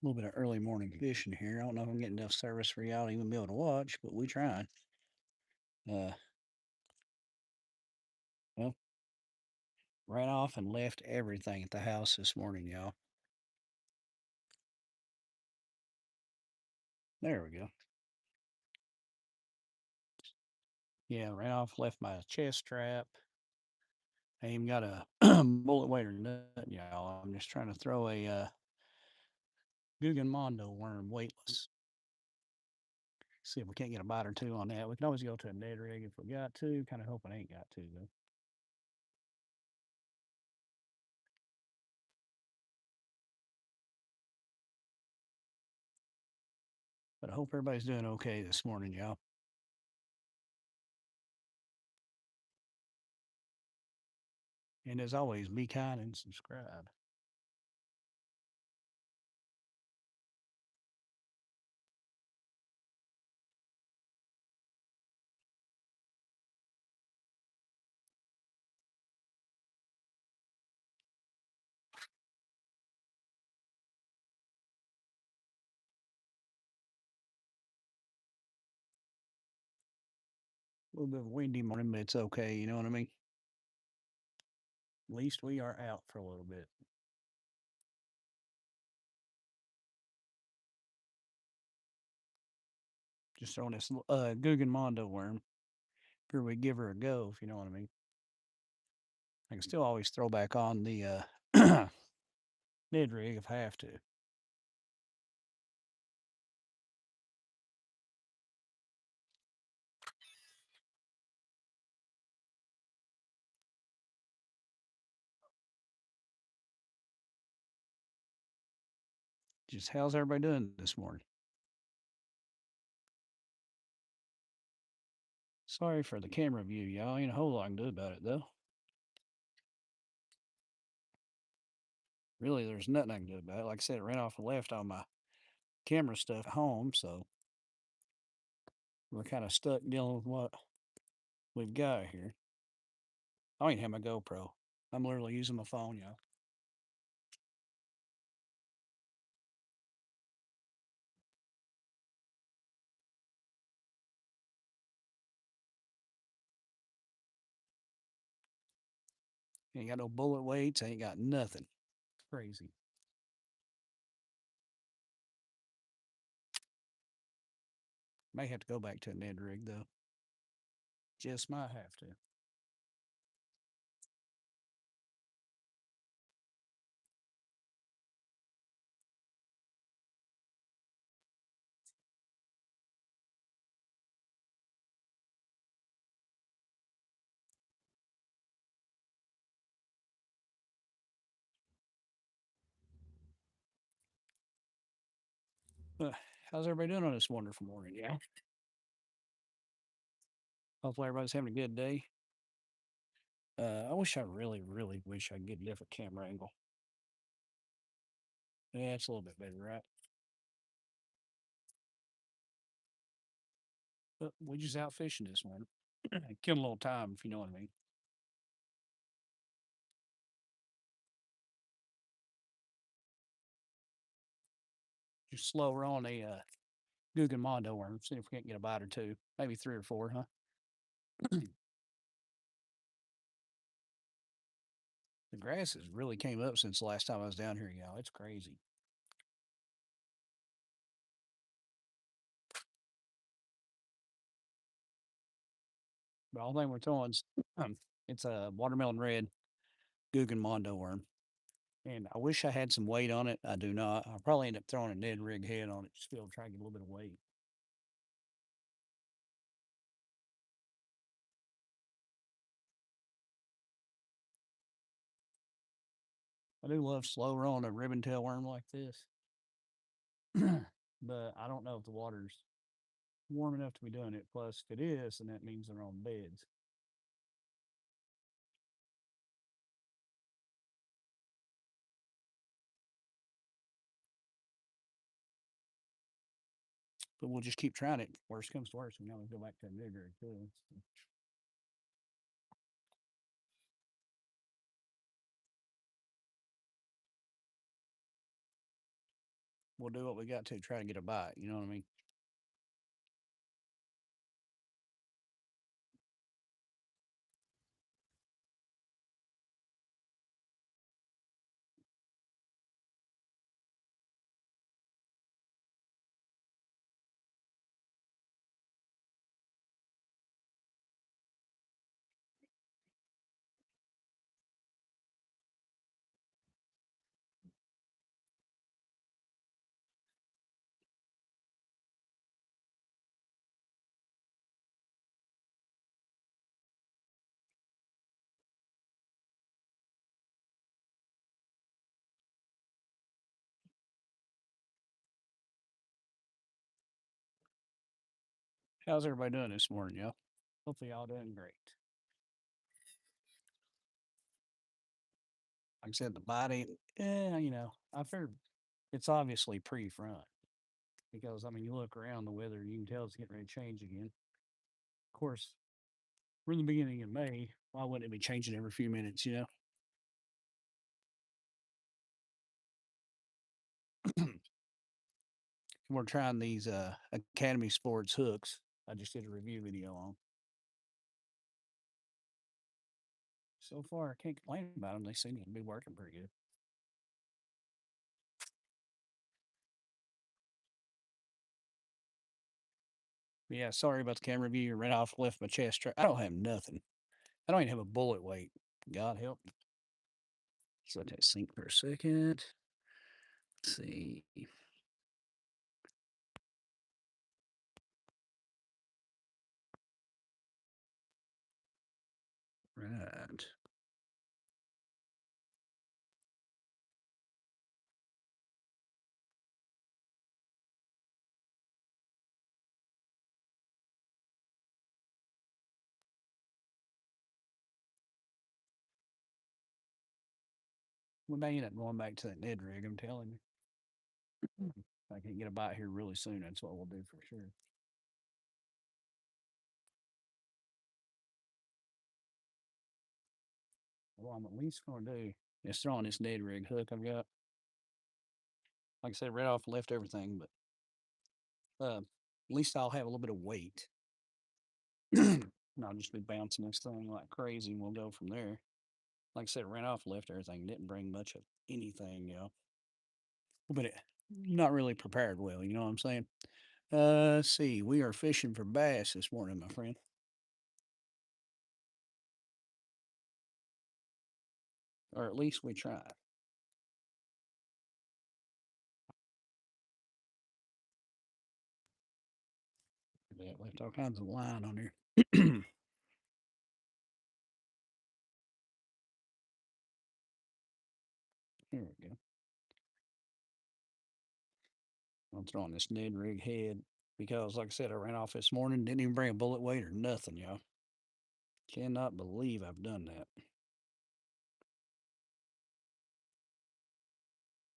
little bit of early morning fishing here. I don't know if I'm getting enough service for y'all to even be able to watch, but we trying. Uh, well, ran off and left everything at the house this morning, y'all. There we go. Yeah, ran off, left my chest strap. I even got a bullet weight or nothing, y'all. I'm just trying to throw a Guggenmondo worm weightless. See if we can't get a bite or two on that. We can always go to a Ned rig if we got to. Kind of hoping I ain't got to, though. But I hope everybody's doing okay this morning, y'all. And as always, be kind and subscribe. A little bit of a windy morning, but it's okay. You know what I mean? At least we are out for a little bit. Just throwing this Guggenmondo worm. Figure we give her a go, if you know what I mean. I can still always throw back on the Ned rig if I have to. Just how's everybody doing this morning? Sorry for the camera view, y'all. Ain't a whole lot I can do about it, though. Really, there's nothing I can do about it. Like I said, it ran off and left all my camera stuff at home, so we're kind of stuck dealing with what we've got here. I don't even have my GoPro. I'm literally using my phone, y'all. Ain't got no bullet weights. Ain't got nothing. Crazy. May have to go back to a Ned rig, though. Just might have to. Uh, how's everybody doing on this wonderful morning? Yeah. Hopefully everybody's having a good day. I wish I really, really wish I could get a different camera angle. Yeah, it's a little bit better, right? But we just out fishing this morning. Killing a little time, if you know what I mean. Just slow on a Guggenmondo worm. See if we can't get a bite or two. Maybe three or four, huh? The grass has really came up since the last time I was down here, y'all. It's crazy. But all thing we're throwing is it's a watermelon red Guggenmondo worm. And I wish I had some weight on it. I do not. I'll probably end up throwing a Ned rig head on it just to be able to try to get a little bit of weight. I do love slow rolling a ribbon tail worm like this. But I don't know if the water's warm enough to be doing it. Plus, if it is, then that means they're on beds. But we'll just keep trying it. Worst comes to worst, we can always go back to a Ned rig too. we'll do what we got to try to get a bite. You know what I mean? How's everybody doing this morning, y'all? Hopefully, y'all doing great. Like I said, the body, I figured it's obviously pre-front because I mean, you look around the weather, you can tell it's getting ready to change again. Of course, we're in the beginning of May. Why wouldn't it be changing every few minutes? We're trying these Academy Sports hooks. I just did a review video on. So far, I can't complain about them. They seem to be working pretty good. But yeah, sorry about the camera view. Right off, left my chest. I don't have nothing. I don't even have a bullet weight. God help me. So let that sink for a second. Let's see. Right. We may end up going back to that Ned rig, I'm telling you. If I can get a bite here really soon, that's what we'll do for sure. What I'm at least going to do is throw on this Ned rig hook I've got. Like I said, right off left everything, but at least I'll have a little bit of weight. And I'll just be bouncing this thing like crazy and we'll go from there. Like I said, ran off left everything, didn't bring much of anything. But not really prepared well, you know what I'm saying? Let's see, we are fishing for bass this morning, my friend. Or at least we try. Yeah, left all kinds of line on here. Here we go. I'm throwing this Ned rig head because, like I said, I ran off this morning, didn't even bring a bullet weight or nothing, y'all. Cannot believe I've done that.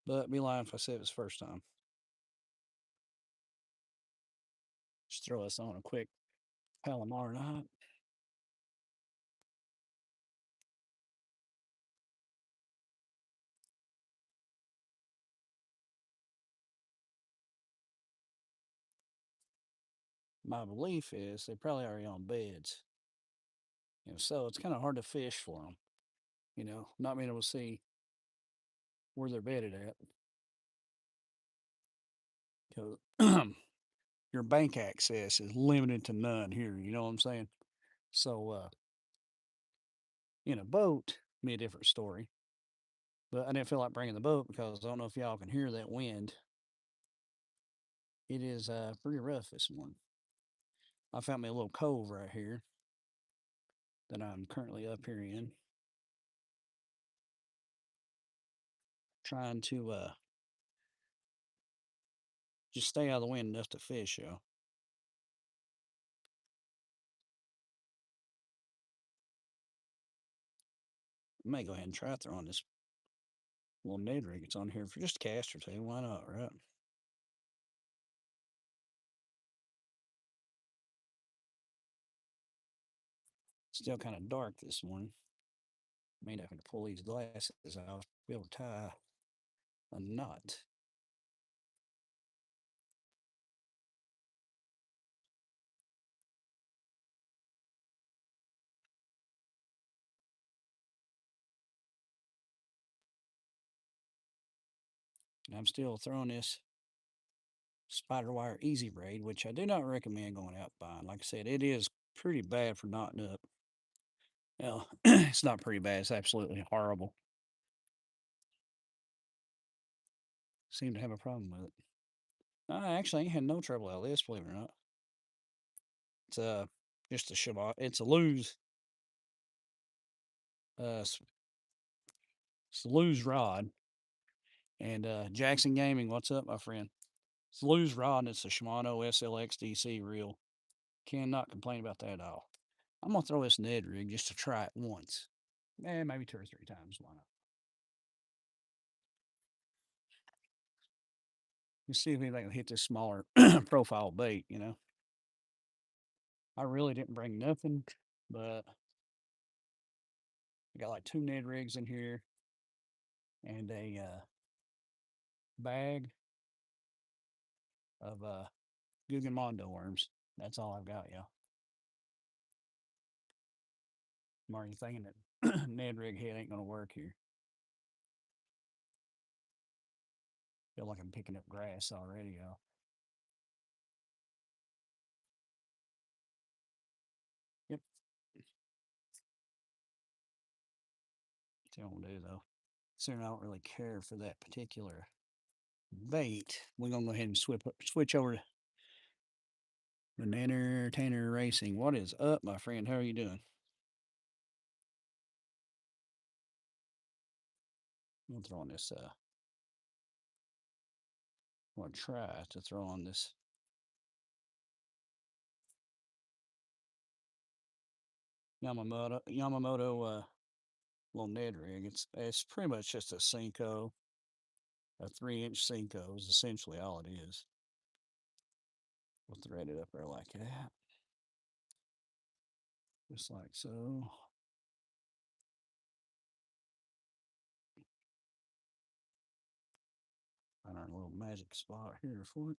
But be lying if I said it was the first time. Just throw us on a quick Palomar night. My belief is they probably already on beds. So it's kind of hard to fish for them. Not being able to see where they're bedded at because your bank access is limited to none here. You know what I'm saying? So in a boat, be a different story. But I didn't feel like bringing the boat because I don't know if y'all can hear that wind. It is pretty rough this morning. I found me a little cove right here that I'm currently up here in, trying to just stay out of the wind enough to fish, y'all. I may go ahead and try throwing this little Ned rig. It's on here for just a cast or two. Why not, right? Still kind of dark this morning. May not have to pull these glasses out. Be able to tie a knot. And I'm still throwing this spider wire easy braid, which I do not recommend going out buying. Like I said, it is pretty bad for knotting up. Well, it's not pretty bad. It's absolutely horrible. Seem to have a problem with it. I actually ain't had no trouble out of this, believe it or not. It's just a Shimano. It's a lose. It's a lose rod. And Jackson Gaming, what's up, my friend? It's a lose rod. And it's a Shimano SLX DC reel. Cannot complain about that at all. I'm gonna throw this Ned rig just to try it once. Maybe two or three times. Why not? Let's see if anybody can hit this smaller profile bait. I really didn't bring nothing, but I got like two Ned rigs in here and a bag of Guggenmondo worms. That's all I've got, y'all. I'm already thinking that Ned rig head ain't gonna work here. Feel like I'm picking up grass already, y'all. Yep. That's what I'm gonna do though. So I don't really care for that particular bait. We're gonna go ahead and switch over to Banana Tanner Racing. What is up, my friend? How are you doing? I'm throwing this. I'm gonna try to throw on this Yamamoto little Ned rig. It's pretty much just a Cinco, a 3-inch Cinco is essentially all it is. We'll thread it up there like that, just like so. Find our little magic spot here for it,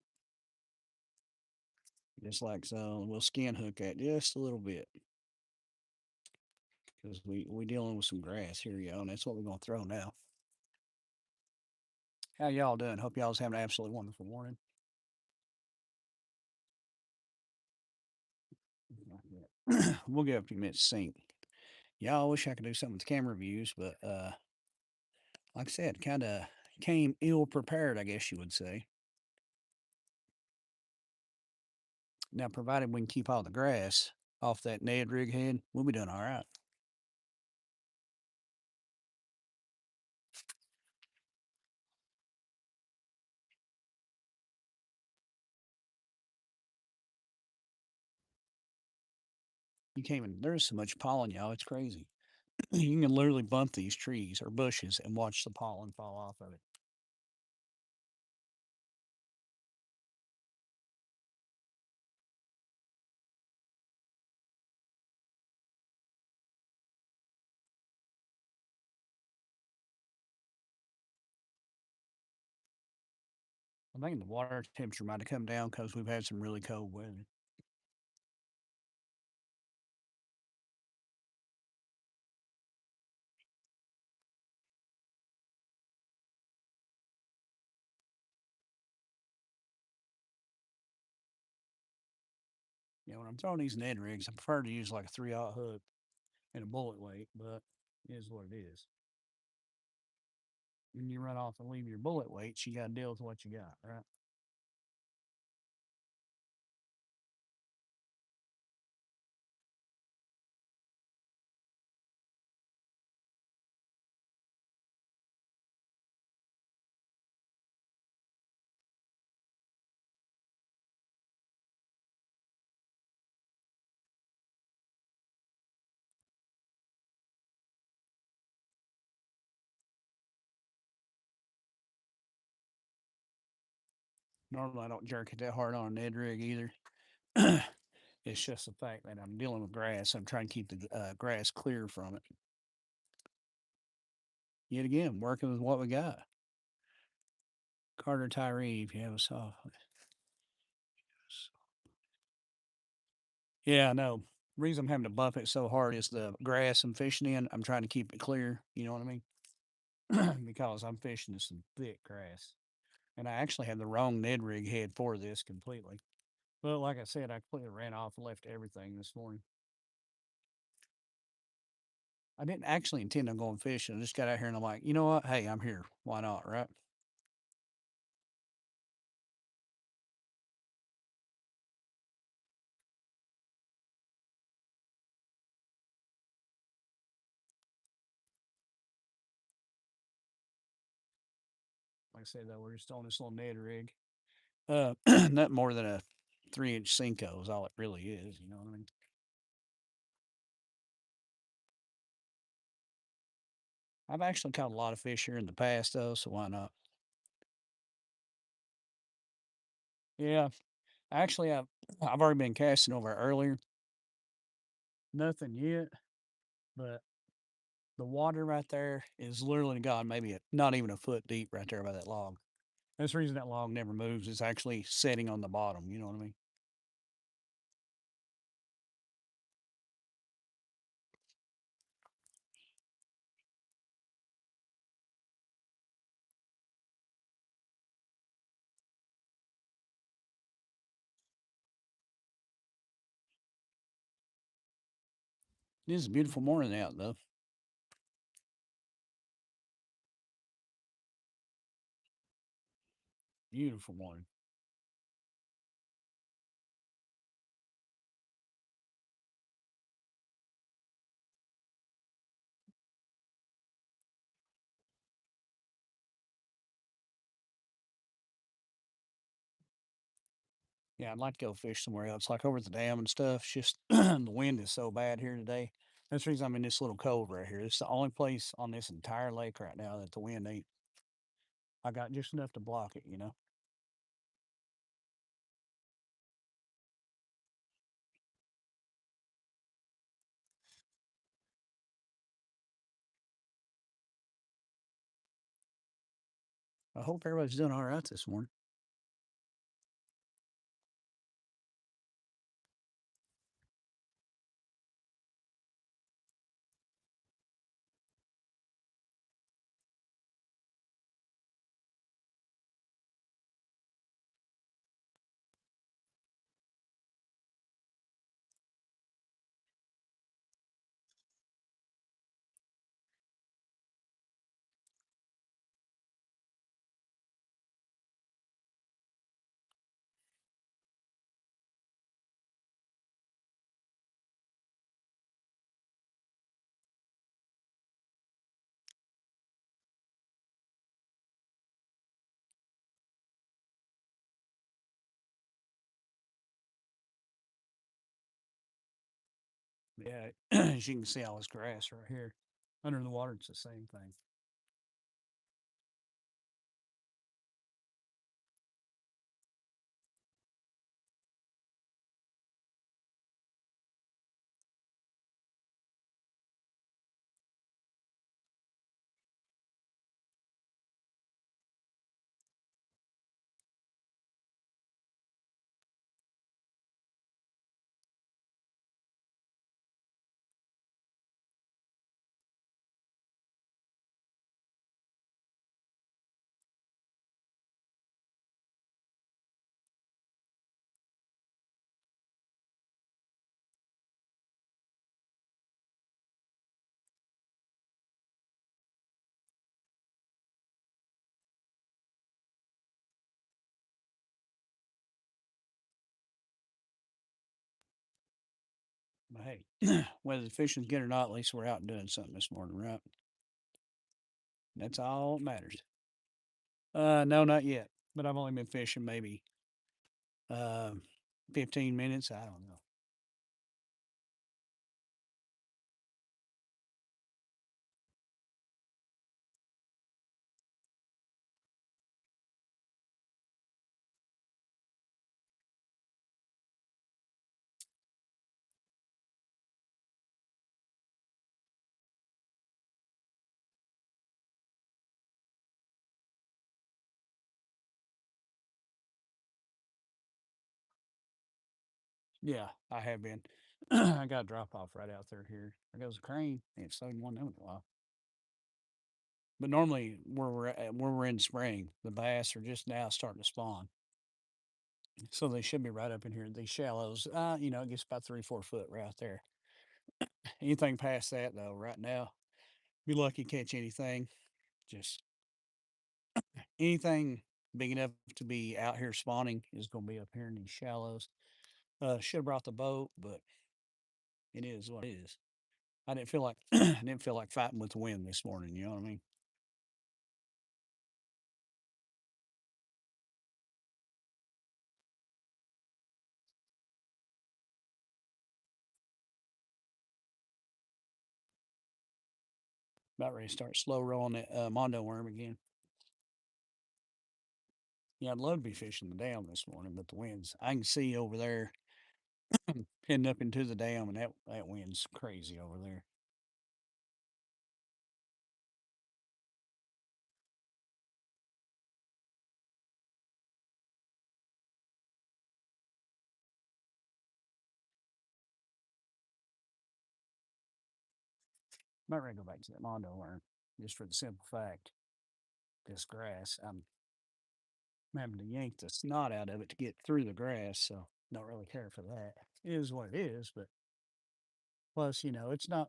just like so. We'll skin hook that just a little bit because we dealing with some grass here, y'all, and that's what we're gonna throw now. How y'all doing? Hope y'all's having an absolutely wonderful morning. We'll give a few minutes to sync. Y'all, I wish I could do something with camera views, but like I said, kind of came ill prepared, I guess you would say. Now, provided we can keep all the grass off that Ned rig head, we'll be doing all right. You can't even, there's so much pollen, y'all. It's crazy. You can literally bump these trees or bushes and watch the pollen fall off of it. I'm thinking the water temperature might have come down because we've had some really cold weather. When I'm throwing these Ned rigs, I prefer to use like a 3/0 hook and a bullet weight, but it is what it is. When you run off and leave your bullet weights, you got to deal with what you got, right? Normally, I don't jerk it that hard on a Ned rig either. It's just the fact that I'm dealing with grass. I'm trying to keep the grass clear from it. Yet again, working with what we got. Carter Tyree, if you have a soft. Yeah, I know. The reason I'm having to buff it so hard is the grass I'm fishing in. I'm trying to keep it clear. You know what I mean? Because I'm fishing in some thick grass. And I actually had the wrong Ned rig head for this completely. But like I said, I completely ran off and left everything this morning. I didn't actually intend on going fishing. I just got out here and I'm like, you know what? Hey, I'm here. Why not? Right? Like I said, though, we're just on this little Ned rig. Not more than a 3-inch Cinco is all it really is. You know what I mean? I've actually caught a lot of fish here in the past, though, so why not? Yeah, actually, I've already been casting over earlier. Nothing yet, but the water right there is literally gone, maybe not even a foot deep right there by that log. That's the reason that log never moves. It's actually setting on the bottom. You know what I mean? It is a beautiful morning out, though. Beautiful morning. Yeah, I'd like to go fish somewhere else, like over at the dam and stuff. It's just the wind is so bad here today. That's the reason I'm in this little cove right here. It's the only place on this entire lake right now that the wind ain't. I got just enough to block it, you know. I hope everybody's doing all right this morning. Yeah, as you can see, all this grass right here under the water. It's the same thing. But hey, whether the fishing's good or not, at least we're out doing something this morning, right? That's all that matters. No, not yet. But I've only been fishing maybe uh, 15 minutes. I don't know. Yeah, I have been. I got a drop off right out there here. There goes a crane. Ain't seen one of them in a while. But normally, where we're in spring, the bass are just now starting to spawn, so they should be right up in here. These shallows, it gets about 3 4 foot right out there. Anything past that, though, right now, be lucky to catch anything. Just anything big enough to be out here spawning is going to be up here in these shallows. Should have brought the boat, but it is what it is. I didn't feel like I didn't feel like fighting with the wind this morning. You know what I mean? About ready to start slow rolling that mondo worm again. Yeah, I'd love to be fishing the dam this morning, but the winds. I can see over there heading up into the dam, and that wind's crazy over there. Might ready to go back to that mondo worm just for the simple fact this grass. I'm having to yank the snot out of it to get through the grass, so don't really care for that. It is what it is, but plus, it's not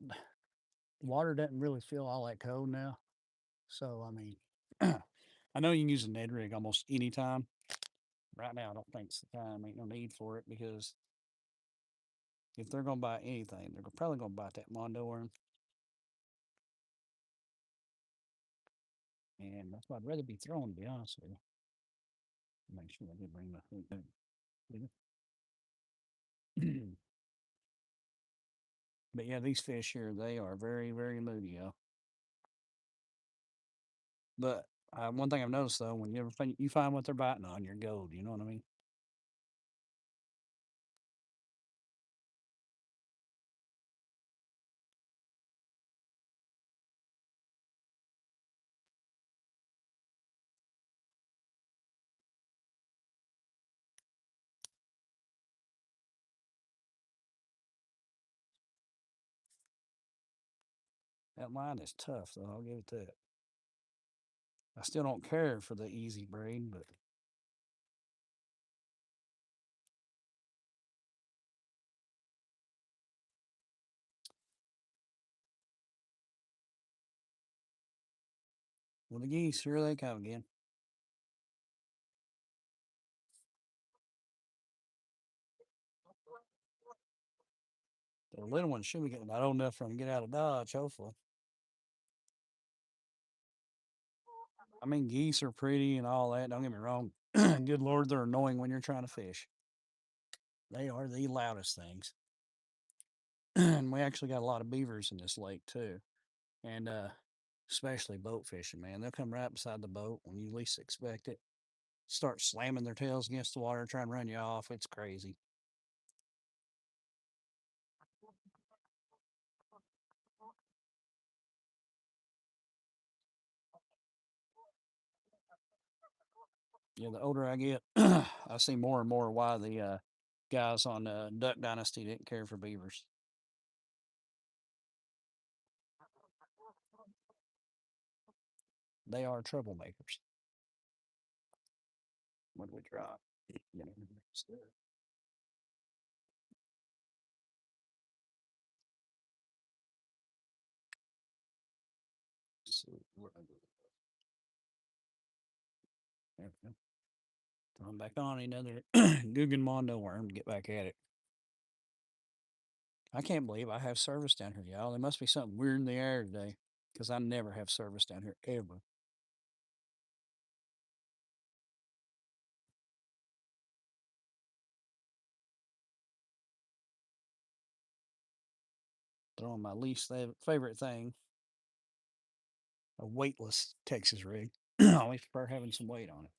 water doesn't really feel all that cold now. So I mean, I know you can use a Ned rig almost any time. Right now, I don't think it's the time. Ain't no need for it because if they're gonna buy anything, they're probably gonna buy that Mondo worm, and that's what I'd rather be throwing. To be honest with you, make sure I did bring my food back with it. But yeah, these fish here, they are very, very moody, yo. But one thing I've noticed though, when you find what they're biting on, you're gold. You know what I mean? That line is tough, though. I'll give it that. I still don't care for the easy braid, but well, the geese, here they come again. The little ones should be getting about old enough for them to get out of Dodge, hopefully. I mean, geese are pretty and all that. Don't get me wrong. Good Lord, they're annoying when you're trying to fish. They are the loudest things. And we actually got a lot of beavers in this lake, too. And especially boat fishing, man. They'll come right beside the boat when you least expect it, start slamming their tails against the water, trying to run you off. It's crazy. Yeah, the older I get, I see more and more why the guys on Duck Dynasty didn't care for beavers. They are troublemakers. What do we drop? You know, so, there we go. Throw 'em back on another Guggenmondo worm to get back at it. I can't believe I have service down here, y'all. There must be something weird in the air today because I never have service down here ever. Throwing my least favorite thing, a weightless Texas rig. I always prefer having some weight on it.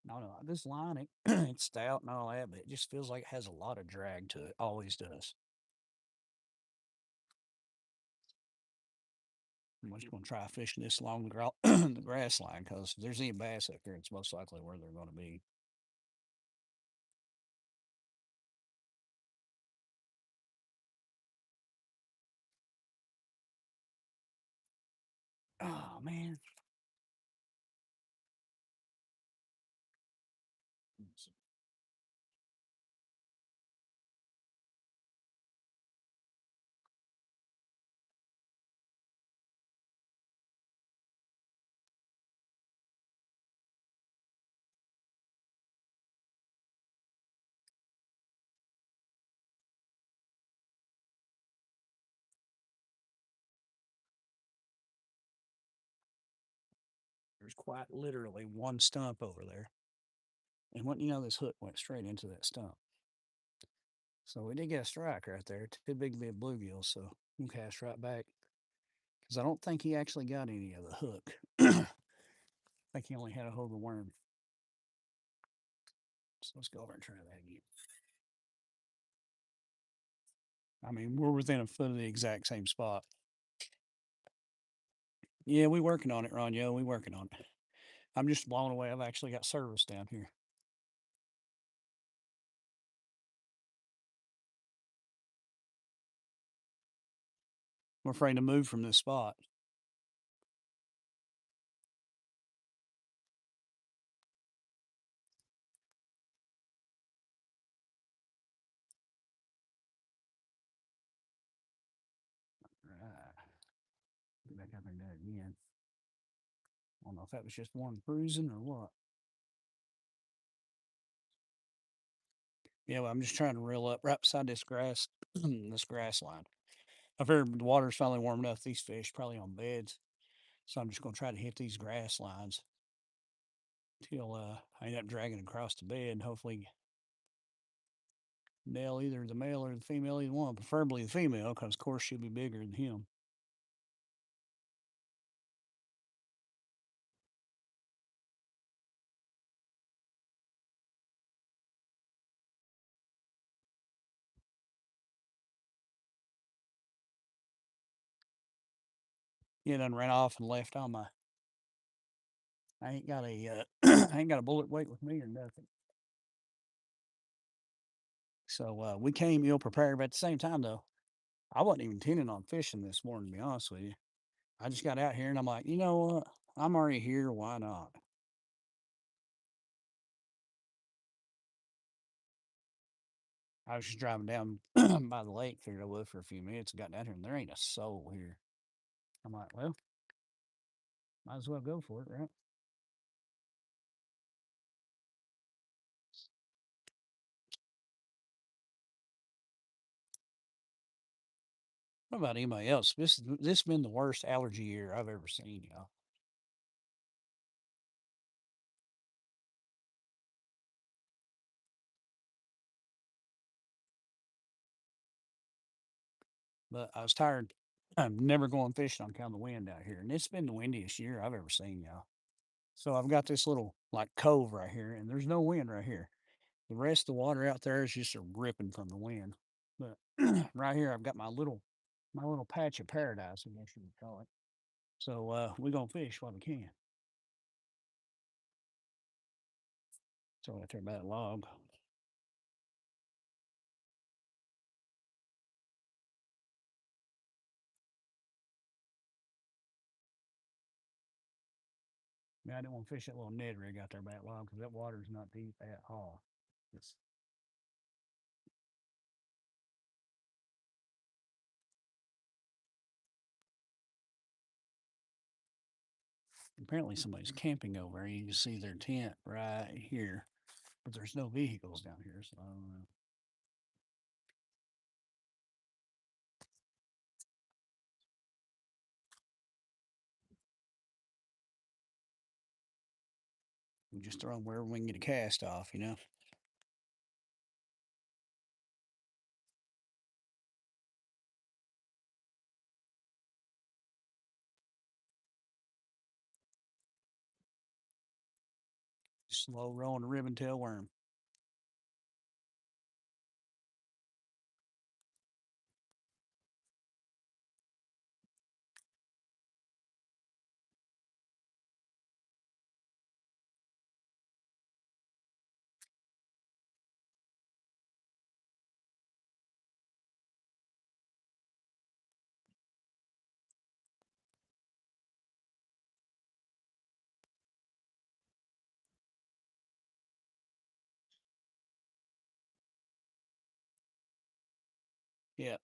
No, no, this line, it's stout and all that, but it just feels like it has a lot of drag to it. Always does. I'm just going to try fishing this along the grass line because if there's any bass up here, it's most likely where they're going to be. Oh man. There's quite literally one stump over there. And what you know, this hook went straight into that stump. So we did get a strike right there. Too big to be a bluegill, so we'll cast right back. Because I don't think he actually got any of the hook. I think he only had a hold of the worm. So let's go over and try that again. I mean, we're within a foot of the exact same spot. Yeah, we working on it, Ron. Yo, we working on it. I'm just blown away. I've actually got service down here. I'm afraid to move from this spot. Right. Get back out there and do it again. I don't know if that was just one cruising or what. Yeah, well, I'm just trying to reel up right beside this grass, this grass line. I figured the water's finally warm enough. These fish probably on beds, so I'm just going to try to hit these grass lines till I end up dragging across the bed and hopefully nail either the male or the female, either one. Preferably the female, because of course she'll be bigger than him. He done ran off and left on my. I ain't got a I ain't got a bullet weight with me or nothing. So we came ill prepared, but at the same time though, I wasn't even intending on fishing this morning. To be honest with you, I just got out here and I'm like, you know what? I'm already here. Why not? I was just driving down by the lake, figured I would for a few minutes, and got down here, and there ain't a soul here. I'm like, well, might as well go for it, right? What about anybody else? This has been the worst allergy year I've ever seen, y'all. But I was tired. I'm never going fishing on account of the wind out here, and it's been the windiest year I've ever seen, y'all. So I've got this little like cove right here, and there's no wind right here. The rest of the water out there is just a ripping from the wind. But right here, I've got my little patch of paradise, I guess you would call it. So we're gonna fish while we can. So right there by that log. Man, I didn't want to fish that little Ned rig out there by that log because that water's not deep at all. It's apparently somebody's camping over there. You can see their tent right here, but there's no vehicles down here, so I don't know. We just throw them wherever we can get a cast off, you know. Slow rolling a ribbon tail worm. Yeah.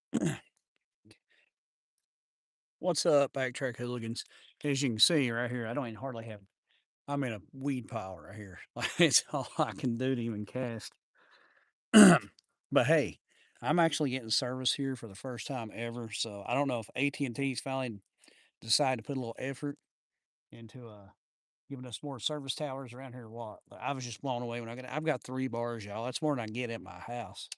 What's up, backtrack hooligans? As you can see right here, I don't even hardly have. I'm in a weed pile right here. Like it's all I can do to even cast. But hey, I'm actually getting service here for the first time ever. So I don't know if AT&T's finally decided to put a little effort into giving us more service towers around here. Or what? But I was just blown away when I got. I've got 3 bars, y'all. That's more than I get at my house.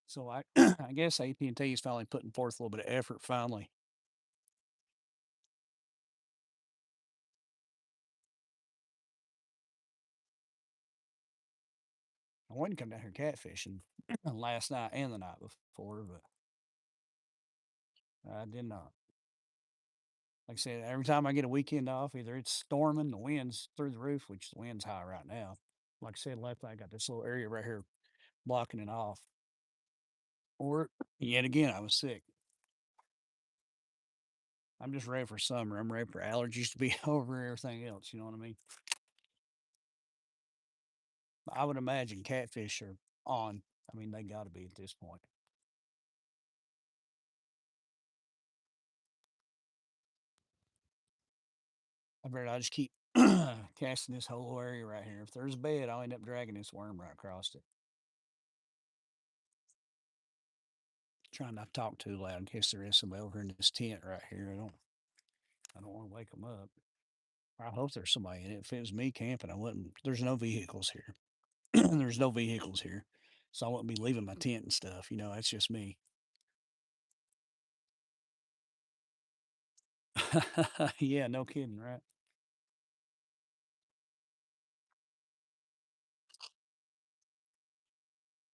So I, I guess AT&T is finally putting forth a little bit of effort. Finally, I wanted to come down here catfishing last night and the night before, but I did not. Like I said, every time I get a weekend off, either it's storming, the wind's through the roof, which the wind's high right now. Like I said, left I got this little area right here blocking it off. Or yet again, I was sick. I'm just ready for summer. I'm ready for allergies to be over everything else. You know what I mean? I would imagine catfish are on. I mean, they got to be at this point. I better I just keep casting this whole area right here. If there's a bed, I'll end up dragging this worm right across it. Trying not to talk too loud in case there is somebody over in this tent right here. I don't want to wake them up. I hope there's somebody in it. If it was me camping, I wouldn't. There's no vehicles here. There's no vehicles here, so I wouldn't be leaving my tent and stuff. That's just me. Yeah, no kidding, right?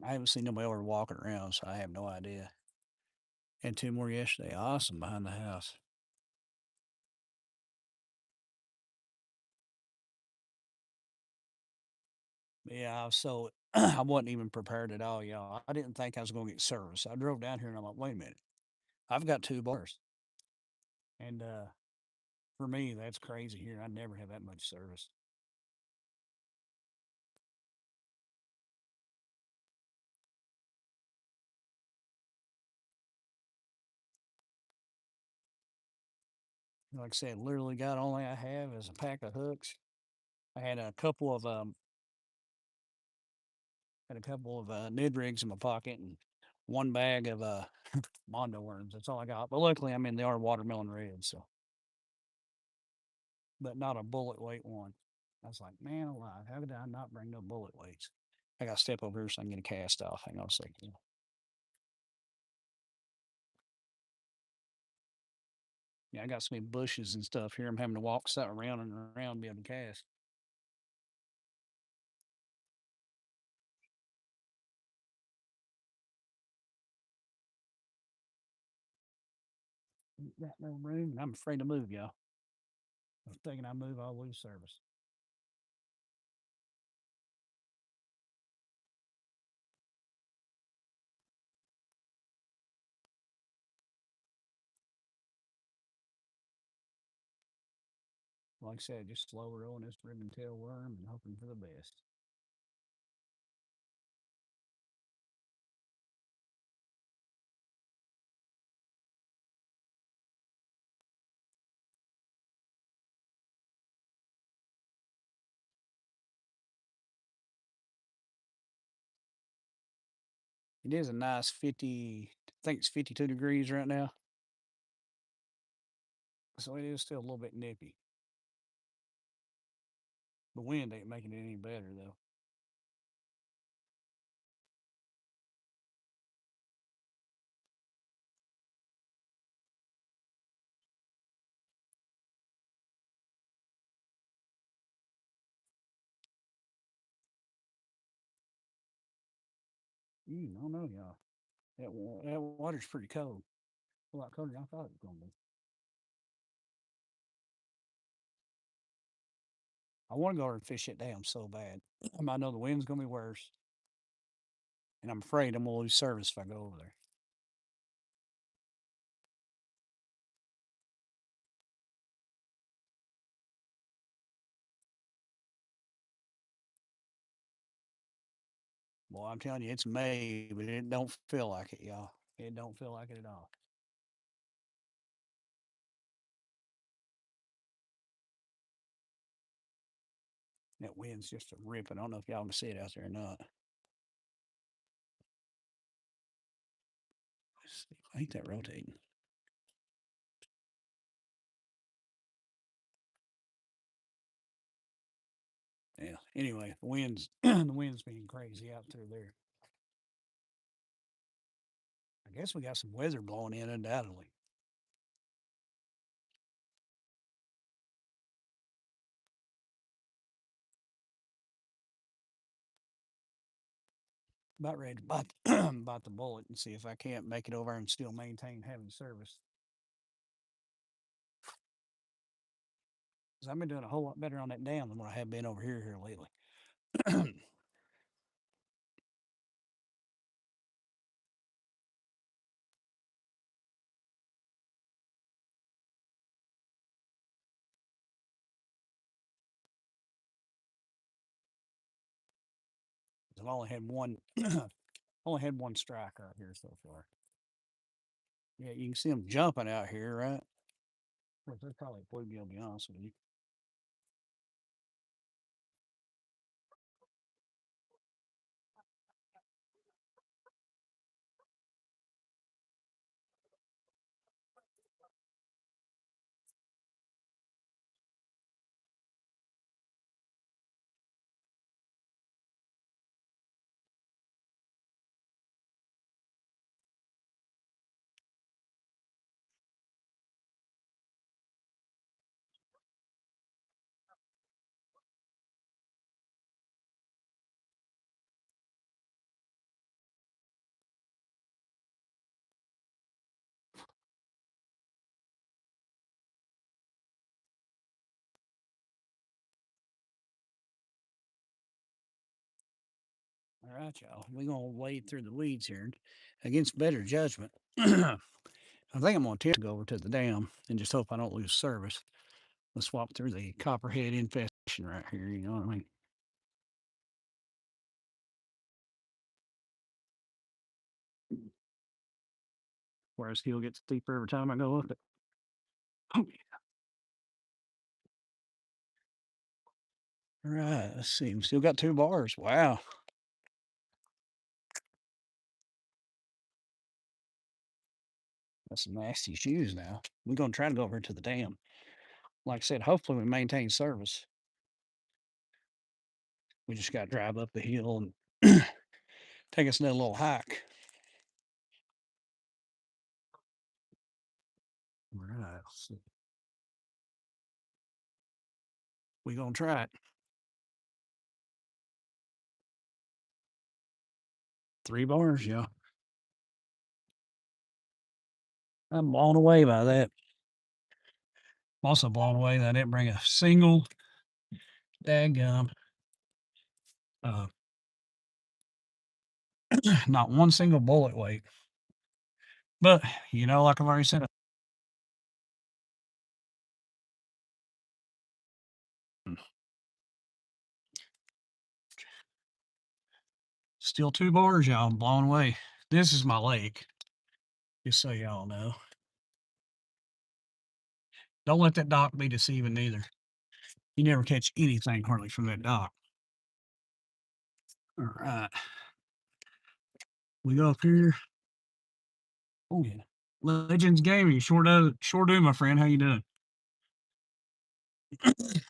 I haven't seen nobody over walking around, so I have no idea. Had 2 more yesterday. Awesome behind the house. Yeah, so I wasn't even prepared at all, y'all. I didn't think I was going to get service. I drove down here and I'm like, wait a minute, I've got 2 bars, and for me, that's crazy here. I never have that much service. Like I said, literally got only I have is a pack of hooks. I had a couple of Ned rigs in my pocket and 1 bag of mondo worms. That's all I got. But luckily, I mean they are watermelon red, so but not a bullet weight one. I was like, man alive, how did I not bring no bullet weights? I got to step over here so I can get a cast off. Hang on a second. Yeah, I got so many bushes and stuff here. I'm having to walk around and around to be able to cast. That little room, and I'm afraid to move, y'all. I'm thinking I move, I'll lose service. Like I said, just slow rolling this ribbon tail worm and hoping for the best. It is a nice 50, I think it's 52 degrees right now. So it is still a little bit nippy. The wind ain't making it any better though. I don't know, y'all. That water's pretty cold. A lot colder than I thought it was going to be. I want to go over and fish it down so bad. I know the wind's going to be worse, and I'm afraid I'm going to lose service if I go over there. Boy, I'm telling you, it's May, but it don't feel like it, y'all. It don't feel like it at all. That wind's just a ripping. I don't know if y'all can see it out there or not. Ain't that rotating? Yeah. Anyway, the wind's the wind's being crazy out through there. I guess we got some weather blowing in undoubtedly. About ready to bite, bite the bullet and see if I can't make it over and still maintain having service. Because I've been doing a whole lot better on that dam than what I have been over here lately. I've only had one only had one strike right here so far. Yeah, you can see them jumping out here, right? Well, they're probably bluegill, to be honest with you. All right, y'all. We're gonna wade through the weeds here against better judgment. I think I'm gonna attempt to go over to the dam and just hope I don't lose service. Let's swap through the copperhead infestation right here. You know what I mean? Whereas heel gets deeper every time I go up it. Oh, all right. Let's see. We still got 2 bars. Wow. That's some nasty shoes now. We're gonna try to go over to the dam. Like I said, hopefully we maintain service. We just got to drive up the hill and take us another little hike. All right. So we're going to try it. 3 bars, yeah. I'm blown away by that. I'm also blown away that I didn't bring a single daggum, uh, not one single bullet weight. But, like I've already said, still 2 bars, y'all. I'm blown away. This is my lake, just so y'all know. Don't let that dock be deceiving either. You never catch anything hardly from that dock. All right. We go up here. Oh yeah. Legends Gaming, sure do, my friend. How you doing?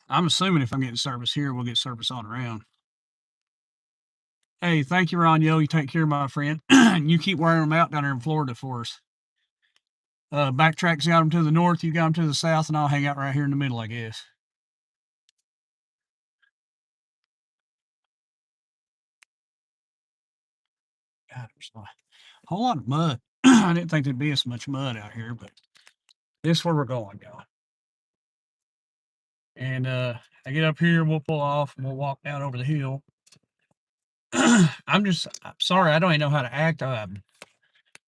I'm assuming if I'm getting service here, we'll get service on around. Hey, thank you, Ron Yo. You take care, my friend. You keep wearing them out down there in Florida for us. Backtrack's got them to the north, you got them to the south, and I'll hang out right here in the middle, I guess. God, there's a whole lot of mud. I didn't think there'd be as much mud out here, but this is where we're going, y'all. And I get up here, we'll pull off, and we'll walk down over the hill. I'm sorry, I don't even know how to act. I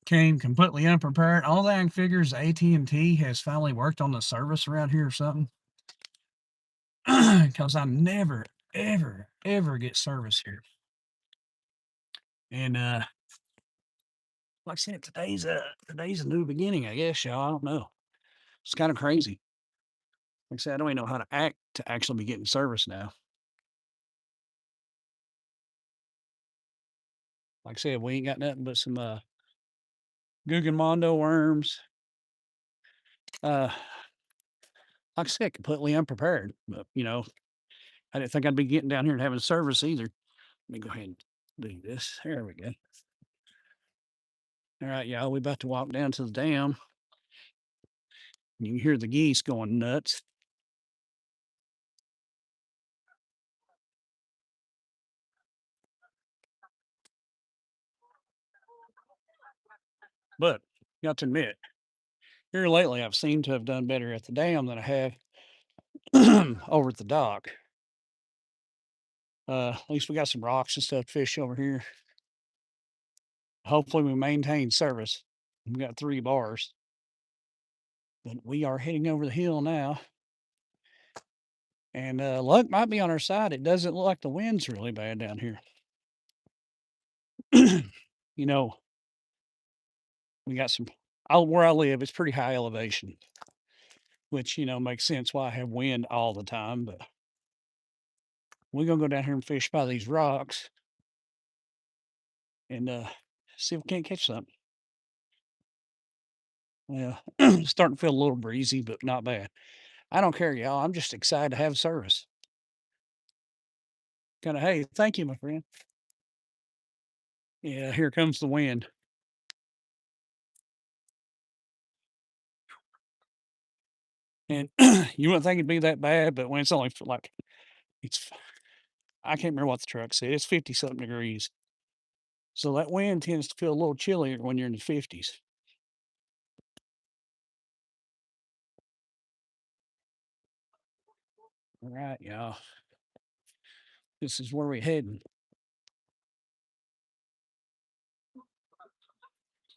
came completely unprepared. All that I can figure is AT&T has finally worked on the service around here or something. Because I never, ever, ever get service here. And like I said, today's a new beginning, I guess, y'all. I don't know. It's kind of crazy. Like I said, I don't even know how to act to actually be getting service now. Like I said, we ain't got nothing but some Guggenmondo worms. Uh, like I said, completely unprepared. But I didn't think I'd be getting down here and having service either. Let me go ahead and do this. There we go. All right, y'all. We about to walk down to the dam. You can hear the geese going nuts. But got to admit, here lately I've seemed to have done better at the dam than I have over at the dock. At least we got some rocks and stuff to fish over here. Hopefully we maintain service. We got 3 bars. But we are heading over the hill now. And luck might be on our side. It doesn't look like the wind's really bad down here. you know, we got some where I live, it's pretty high elevation, which makes sense why I have wind all the time. But we're gonna go down here and fish by these rocks and see if we can't catch something. Yeah, starting to feel a little breezy, but not bad. I don't care, y'all. I'm just excited to have service. Kind of, hey, thank you, my friend. Yeah, here comes the wind. And you wouldn't think it'd be that bad, but when it's only for like, it's, I can't remember what the truck said. It's 50 something degrees. So that wind tends to feel a little chillier when you're in the 50s. All right, y'all. This is where we're heading.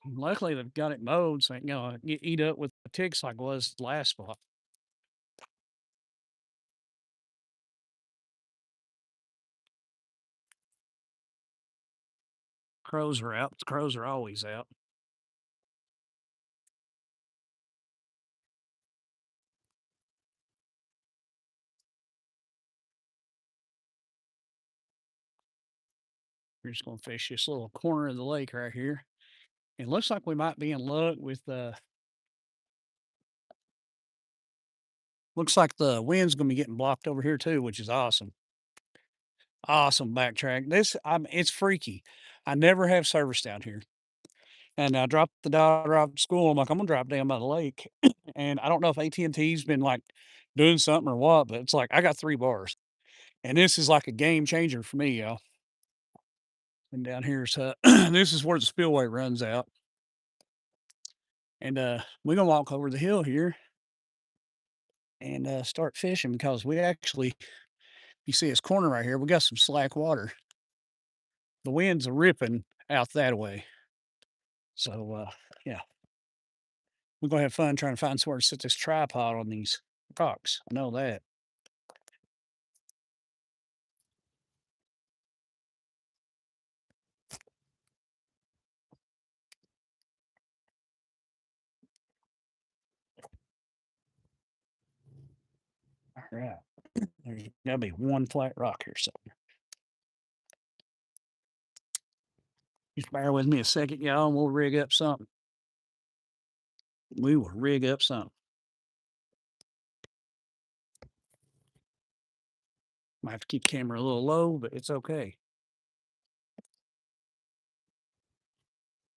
Luckily, they've got it mowed so it ain't gonna get eat up with the ticks like it was the last spot. Crows are out. The crows are always out. We're just gonna fish this little corner of the lake right here. It looks like we might be in luck with looks like the wind's gonna be getting blocked over here too, which is awesome. Awesome backtrack. It's freaky. I never have service down here. And I dropped the daughter off to school. I'm like, I'm gonna drop down by the lake. And I don't know if AT&T's been like doing something or what, but it's like I got 3 bars. And this is like a game changer for me, y'all. And down here's this is where the spillway runs out. And we're gonna walk over the hill here and start fishing because we actually, you see this corner right here, we got some slack water. The wind's a ripping out that way. So yeah, we're gonna have fun trying to find somewhere to set this tripod on these rocks. I know that. All right. There's gotta be one flat rock here somewhere. Just bear with me a second, y'all, and we'll rig up something. We will rig up something. Might have to keep the camera a little low, but it's okay.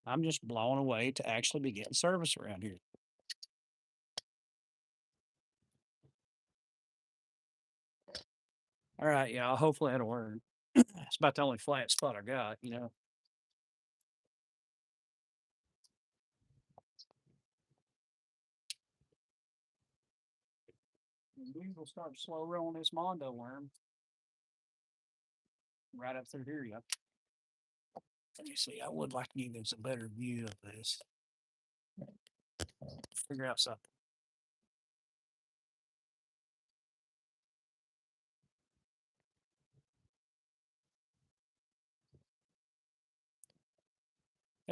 I'm just blown away to actually be getting service around here. All right, y'all. Hopefully that'll work. It's about the only flat spot I got. We will start slow rolling this Mondo worm right up through here, y'all. Let me see. I would like to give you a better view of this. Figure out something.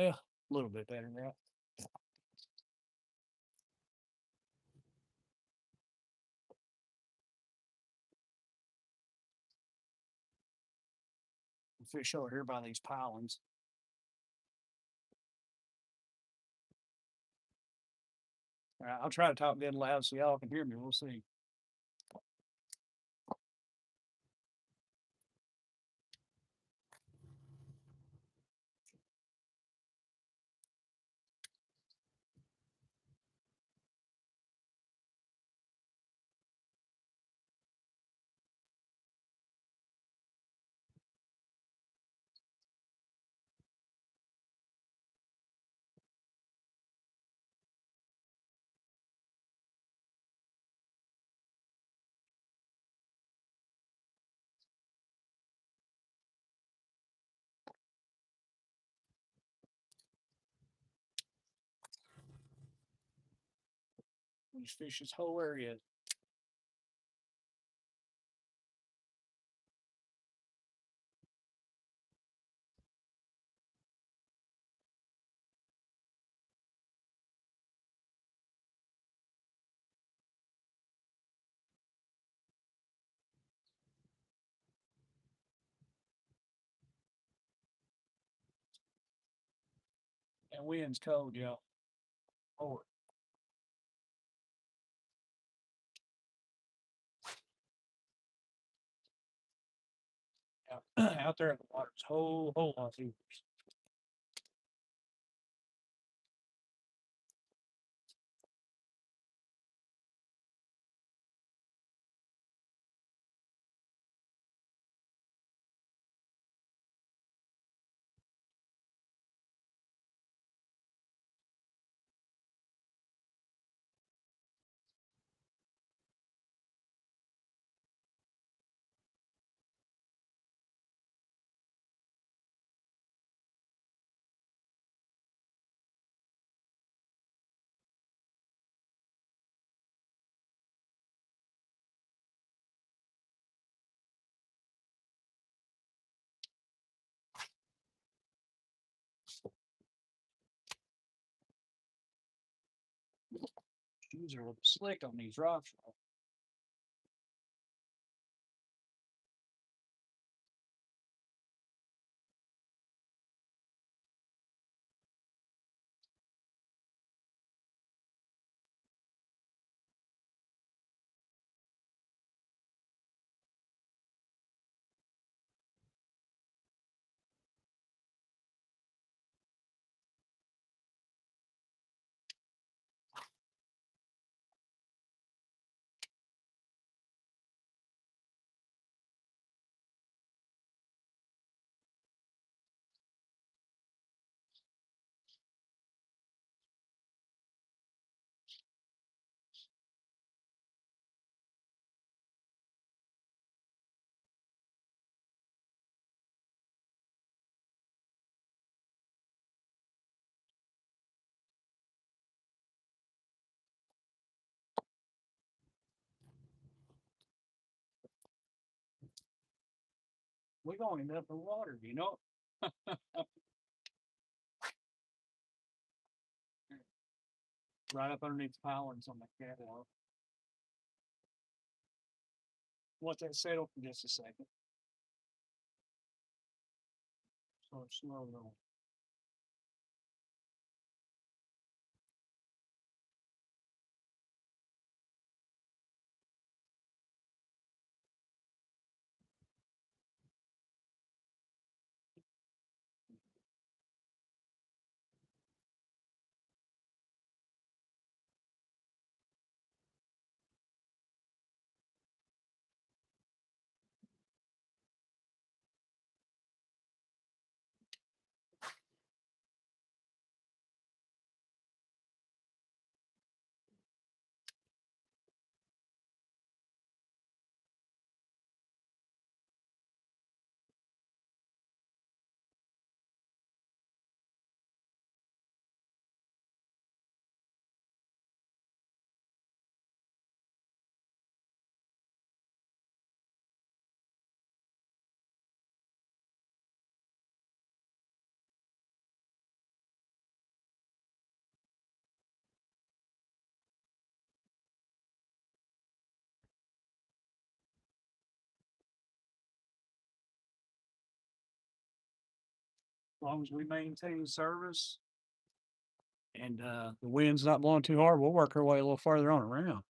Yeah, a little bit better now. Fish over here by these pilings. All right, I'll try to talk good and loud so y'all can hear me. We'll see. These fish this whole area. And wind's cold, y'all. Oh, out there in the water's whole lot deeper. Shoes are a little slick on these rocks. We're going in upper water, you know. Right up underneath the pilings on that catwalk. Let that settle for just a second. So it's slow rolling. long as we maintain service and the wind's not blowing too hard, we'll work our way a little farther on around.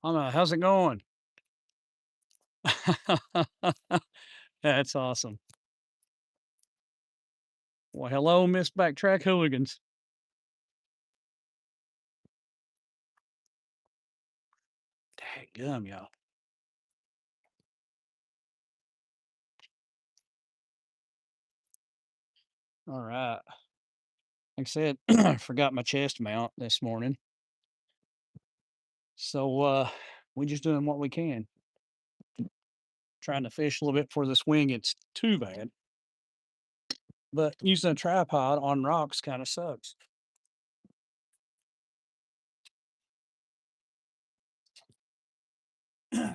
I don't know. How's it going? That's awesome. Well, hello, Miss Backtrack Hooligans. Gum, y'all. All right. Like I said, I forgot my chest mount this morning. So we just doing what we can. Trying to fish a little bit before this wind gets too bad. But using a tripod on rocks kind of sucks.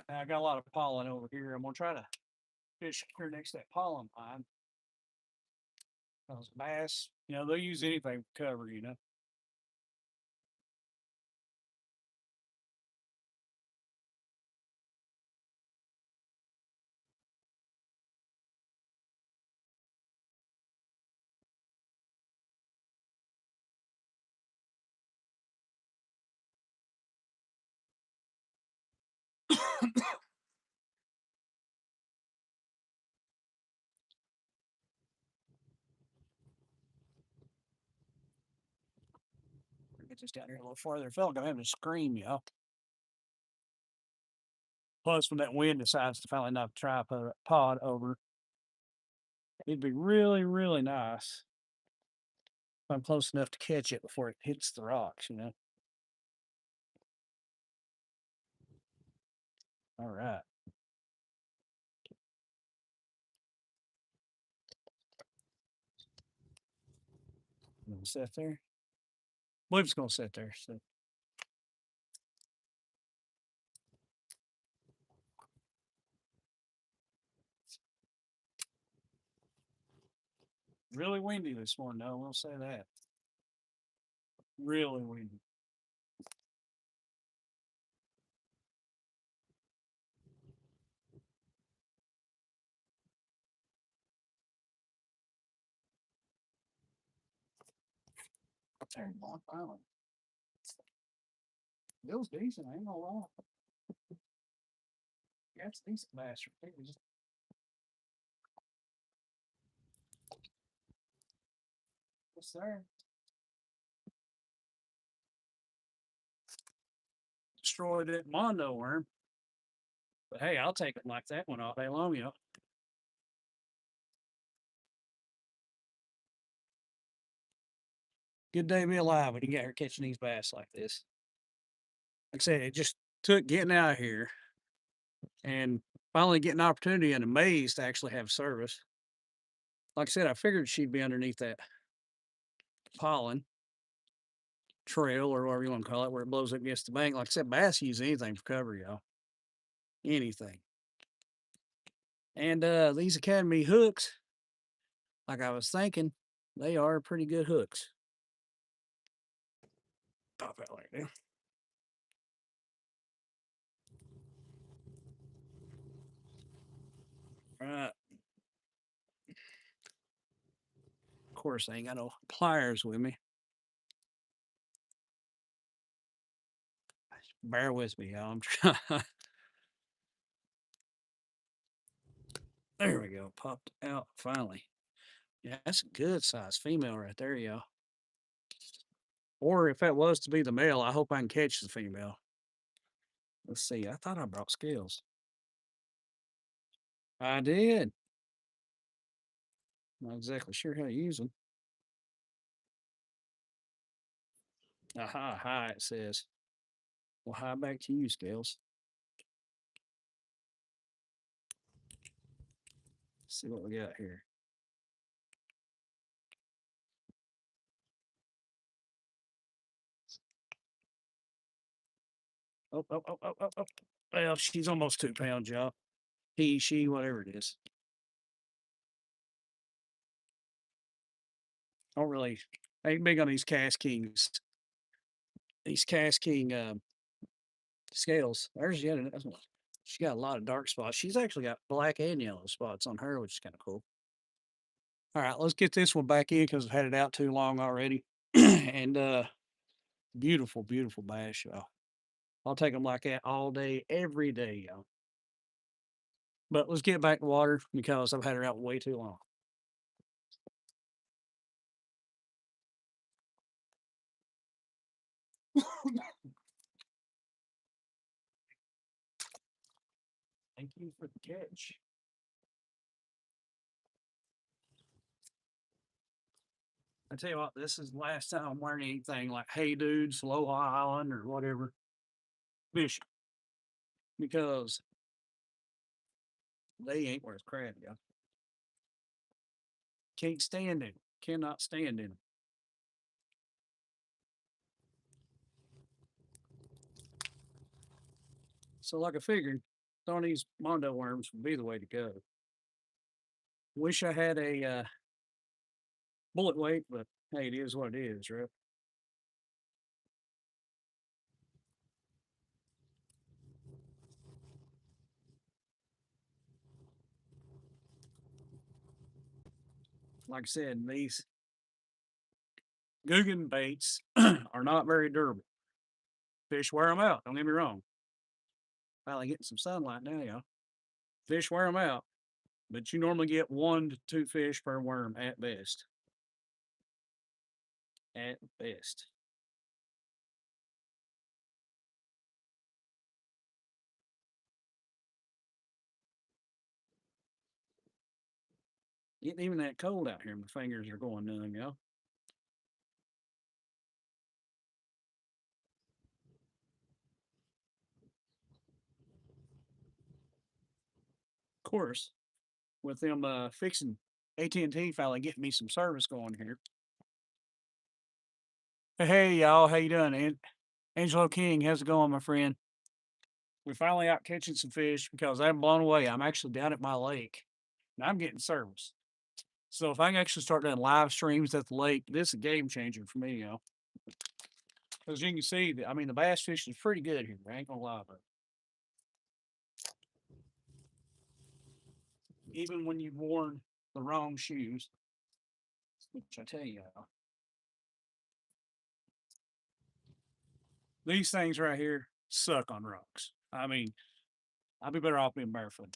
I got a lot of pollen over here. I'm gonna try to fish here next to that pollen pine. Those bass, they'll use anything for cover. Get this down here a little farther. I felt like I'm having to scream, y'all. Plus, when that wind decides to finally knock the tripod over, it'd be really, really nice if I'm close enough to catch it before it hits the rocks. All right. I'm gonna sit there. I believe it's gonna sit there. So really windy this morning, though. We'll say that. Really windy. There, Long Island. It was decent. I ain't gonna lie. That's decent bass right there. Yes, sir. Destroyed that mondo worm. But hey, I'll take it like that one all day long. Good day to be alive when you get here catching these bass like this. Like I said, it just took getting out here and finally getting an opportunity and amazed to actually have service. Like I said, I figured she'd be underneath that pollen trail or whatever you want to call it, where it blows up against the bank. Like I said, bass use anything for cover, y'all. Anything. And these Academy hooks, like I was thinking, they are pretty good hooks. Pop out like that. Right. Of course, I ain't got no pliers with me. Bear with me, y'all. I'm trying. There we go. Popped out finally. Yeah, that's a good size female right there, y'all. Or if that was to be the male, I hope I can catch the female. Let's see. I thought I brought scales. I did. Not exactly sure how to use them. Aha, hi, it says. Well, hi back to you, scales. Let's see what we got here. Oh, oh, oh, oh, oh, oh. Well, she's almost 2 pounds, y'all. He, she, whatever it is. Don't really I ain't big on these Cass King scales. There's yet another one. She got a lot of dark spots. She's actually got black and yellow spots on her, which is kind of cool. All right, let's get this one back in because I've had it out too long already. And beautiful, beautiful bass, y'all. I'll take them like that all day, every day, y'all. But let's get back to water because I've had her out way too long. Thank you for the catch. I tell you what, this is the last time I'm wearing anything like Hey Dude, Slow Island, or whatever fishing because they ain't worth crap, y'all. Can't stand it. Cannot stand it. So, like I figured, throwing these Mondo worms would be the way to go. Wish I had a bullet weight, but hey, it is what it is, right? Like I said, these Guggen baits are not very durable. Fish wear them out. Don't get me wrong. Finally getting some sunlight now, y'all. Fish wear them out, but you normally get 1 to 2 fish per worm at best. At best. Getting even that cold out here, my fingers are going numb, y'all. Of course, with them fixing AT&T finally getting me some service going here. Hey, y'all, how you doing? Angelo King, how's it going, my friend? We're finally out catching some fish because I'm blown away. I'm actually down at my lake and I'm getting service. So if I can actually start doing live streams at the lake, this is a game changer for me, Because you can see, I mean, the bass fishing is pretty good here. I ain't gonna lie about it. Even when you've worn the wrong shoes, which I tell you, these things right here suck on rocks. I mean, I'd be better off being barefoot.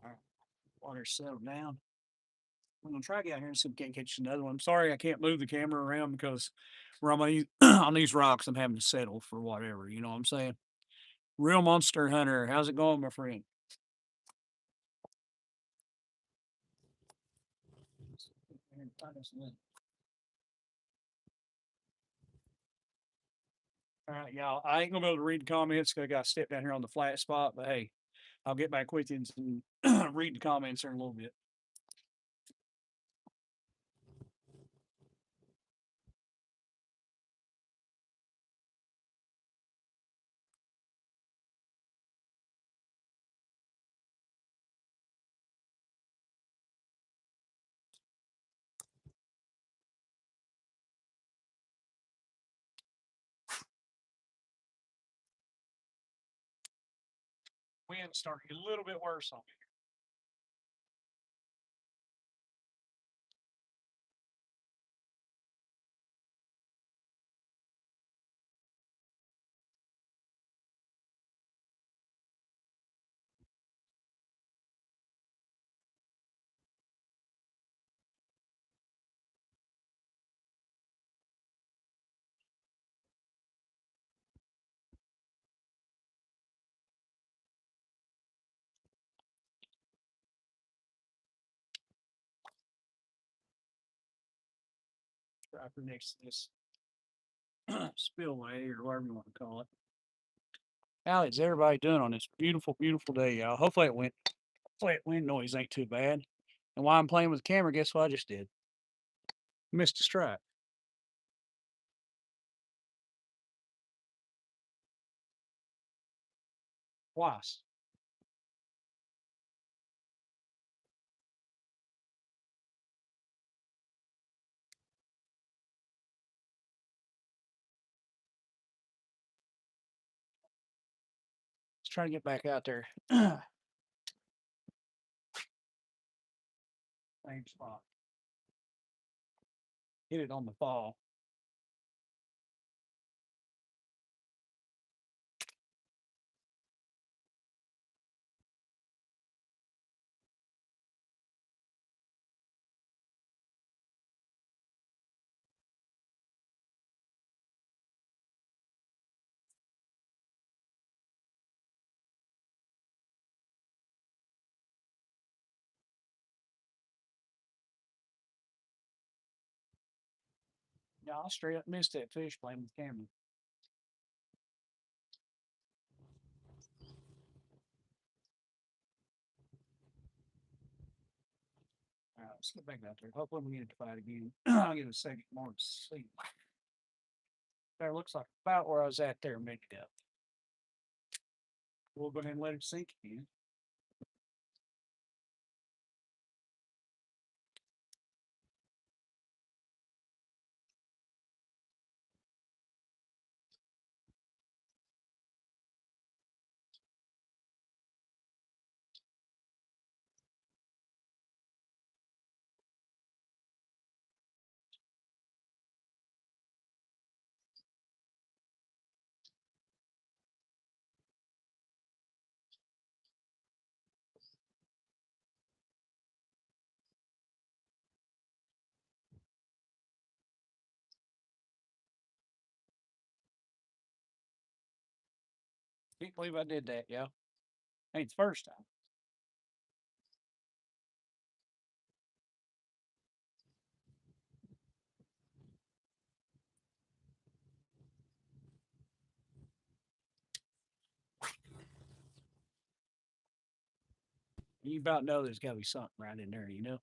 All right, water settled down. I'm gonna try to get out here and see if we can't catch another one. I'm sorry I can't move the camera around because we're on, on these rocks. I'm having to settle for whatever. You know what I'm saying? Real monster hunter. How's it going, my friend? All right, y'all. I ain't gonna be able to read the comments because I got to step down here on the flat spot. But hey, I'll get back with you and read the comments here in a little bit. Wind starting a little bit worse on me. Right next to this spillway or whatever you want to call it. How's everybody doing on this beautiful, beautiful day, y'all? Hopefully that wind noise ain't too bad. And while I'm playing with the camera, guess what I just did? Missed a strike. Twice. Trying to get back out there. Same spot. Hit it on the fall. Yeah, I straight up missed that fish playing with the camera. All right, let's get back out there. Hopefully we get it to fight again. I'll get a second more to see. There looks like about where I was at there a minute ago. We'll go ahead and let it sink again. Can't believe I did that, yo. Ain't the first time. You about know there's got to be something right in there, you know?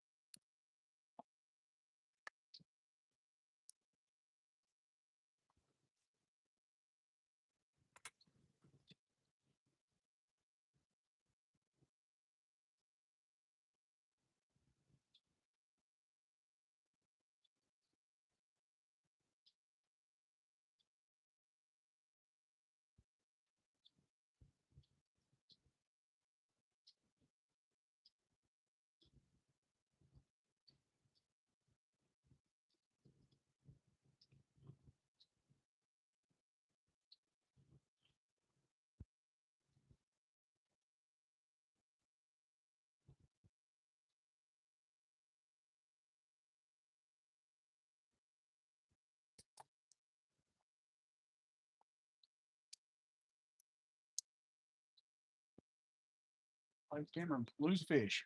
Like Cameron, lose fish.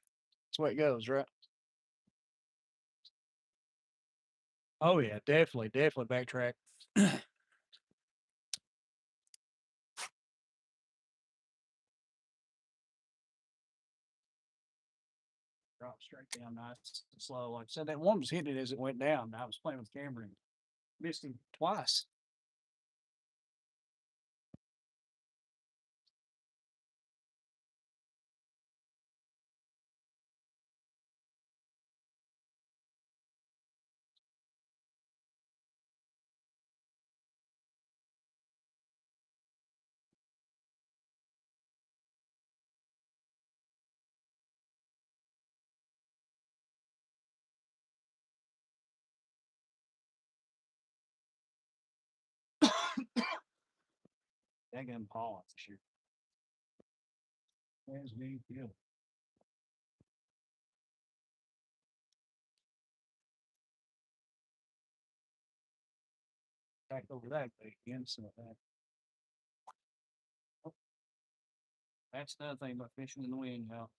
That's the way it goes, right? Oh yeah, definitely, definitely backtrack. Drop straight down nice and slow. Like I said, that one was hitting it as it went down. I was playing with Cameron, missed him twice. That gun Paul for sure. As me feel. Back over that again. So oh, that's another thing about fishing in the wind, y'all.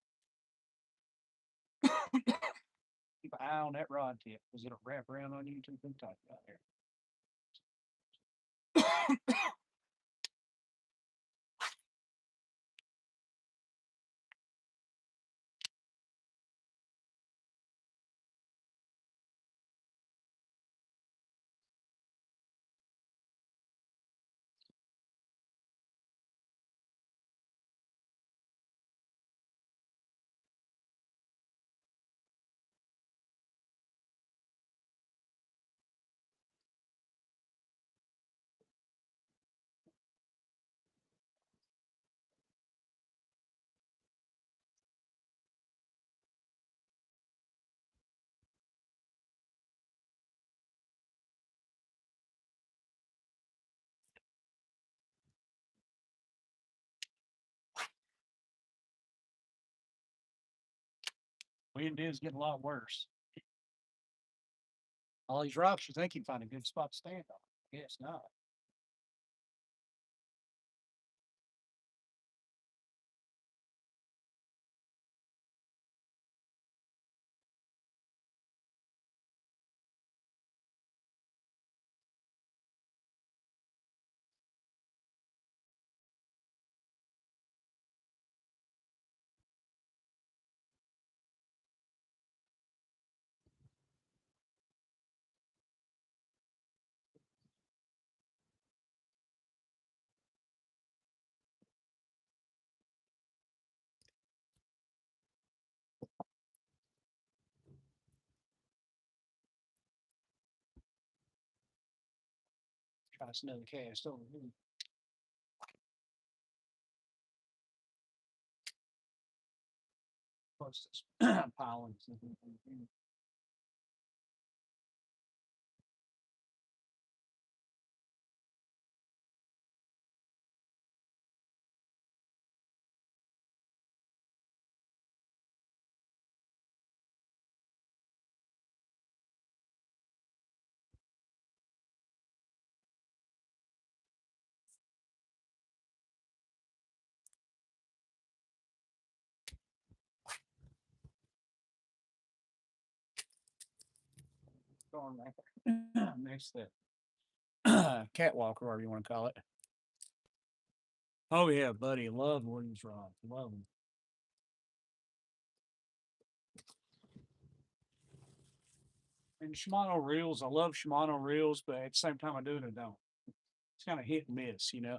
Keep an eye on that rod tip because it'll wrap around on you too tight out there. Wind is getting a lot worse. All these rocks, you think you'd find a good spot to stand on. Guess not. Try another cast over here. Plus this piling. Going back next to that catwalk, or whatever you want to call it. Oh yeah, buddy, love Williams rods. Love them. And Shimano reels, I love Shimano reels, but at the same time I do and I don't. It's kind of hit and miss, you know.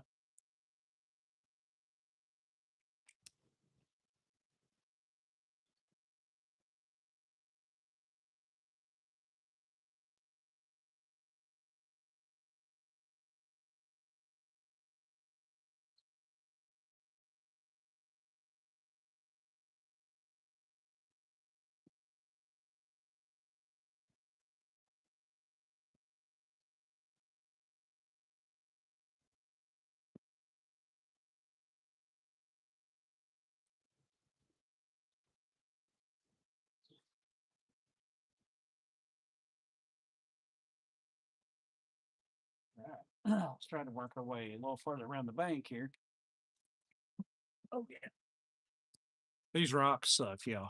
Right. Let's try to work our way a little further around the bank here. Oh yeah. These rocks suck, y'all.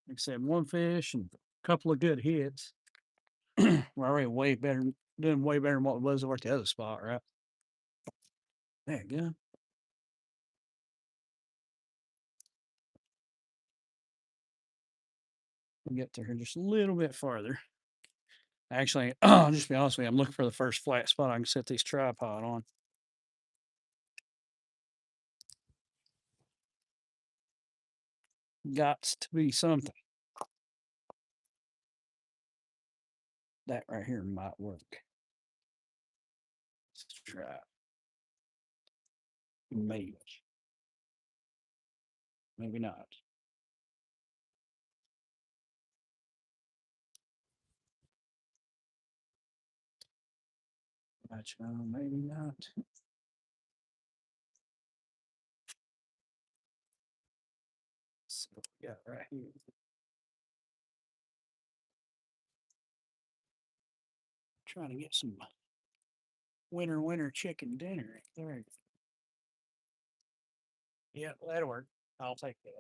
Like I said, one fish and a couple of good hits. We're already way better, doing way better than what it was over at the other spot, right? There you go. We'll get there just a little bit farther. Actually, I'll just be honest with you, I'm looking for the first flat spot I can set this tripod on. Got to be something. That right here might work. Let's try. Maybe. Maybe not. Maybe not. So we got right here. Trying to get some winter chicken dinner. There. Yeah, that'll work. I'll take that.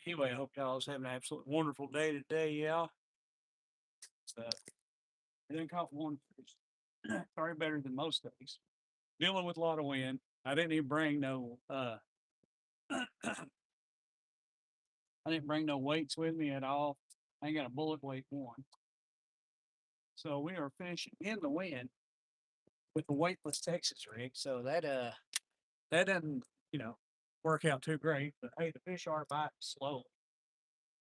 Anyway, I hope y'all is having an absolutely wonderful day today, yeah. So, I didn't caught one fish. Probably better than most days. Dealing with a lot of wind. I didn't even bring no I didn't bring no weights with me at all. I ain't got a bullet weight one. So we are fishing in the wind with the weightless Texas rig. So that doesn't, you know, work out too great. But hey, the fish are biting slow.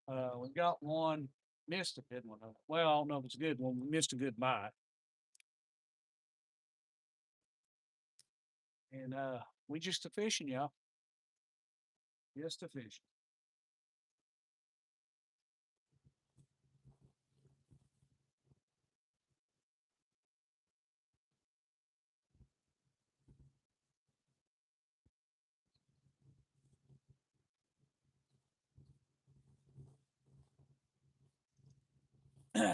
We got one, missed a good one. Well, I don't know if it's a good one. We missed a good bite. And we just a fishing, y'all. Just a fishing.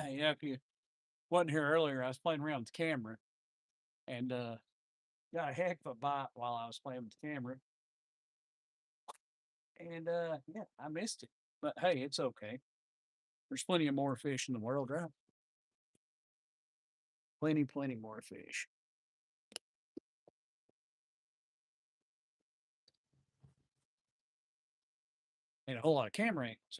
Yeah, if you wasn't here earlier, I was playing around with the camera and got a heck of a bite while I was playing with the camera. And yeah, I missed it. But hey, it's okay. There's plenty of more fish in the world, right? Plenty, plenty more fish. And a whole lot of camera angles.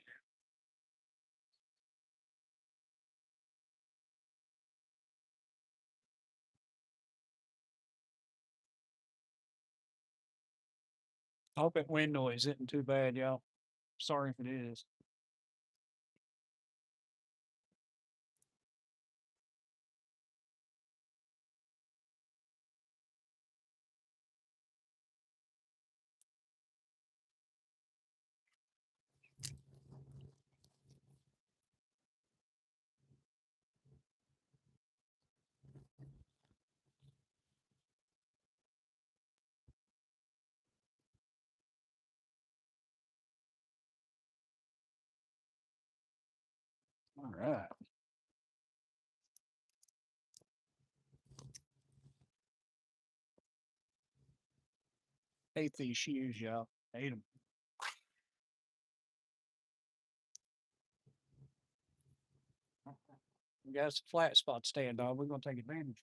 I hope that wind noise isn't too bad, y'all. Sorry if it is. All right. Hate these shoes, y'all. Hate them. We got some flat spot to stand on. We're gonna take advantage.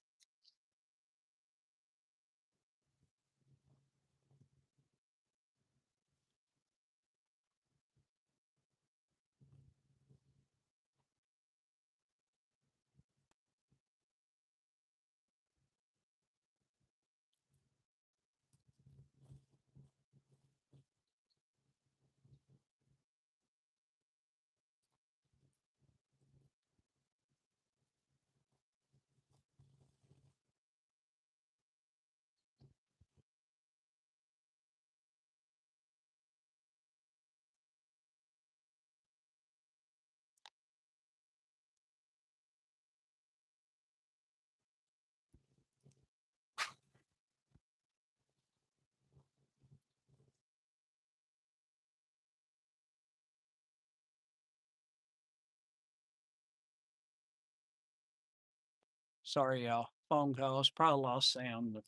Sorry, y'all. Phone calls. Probably lost sound, but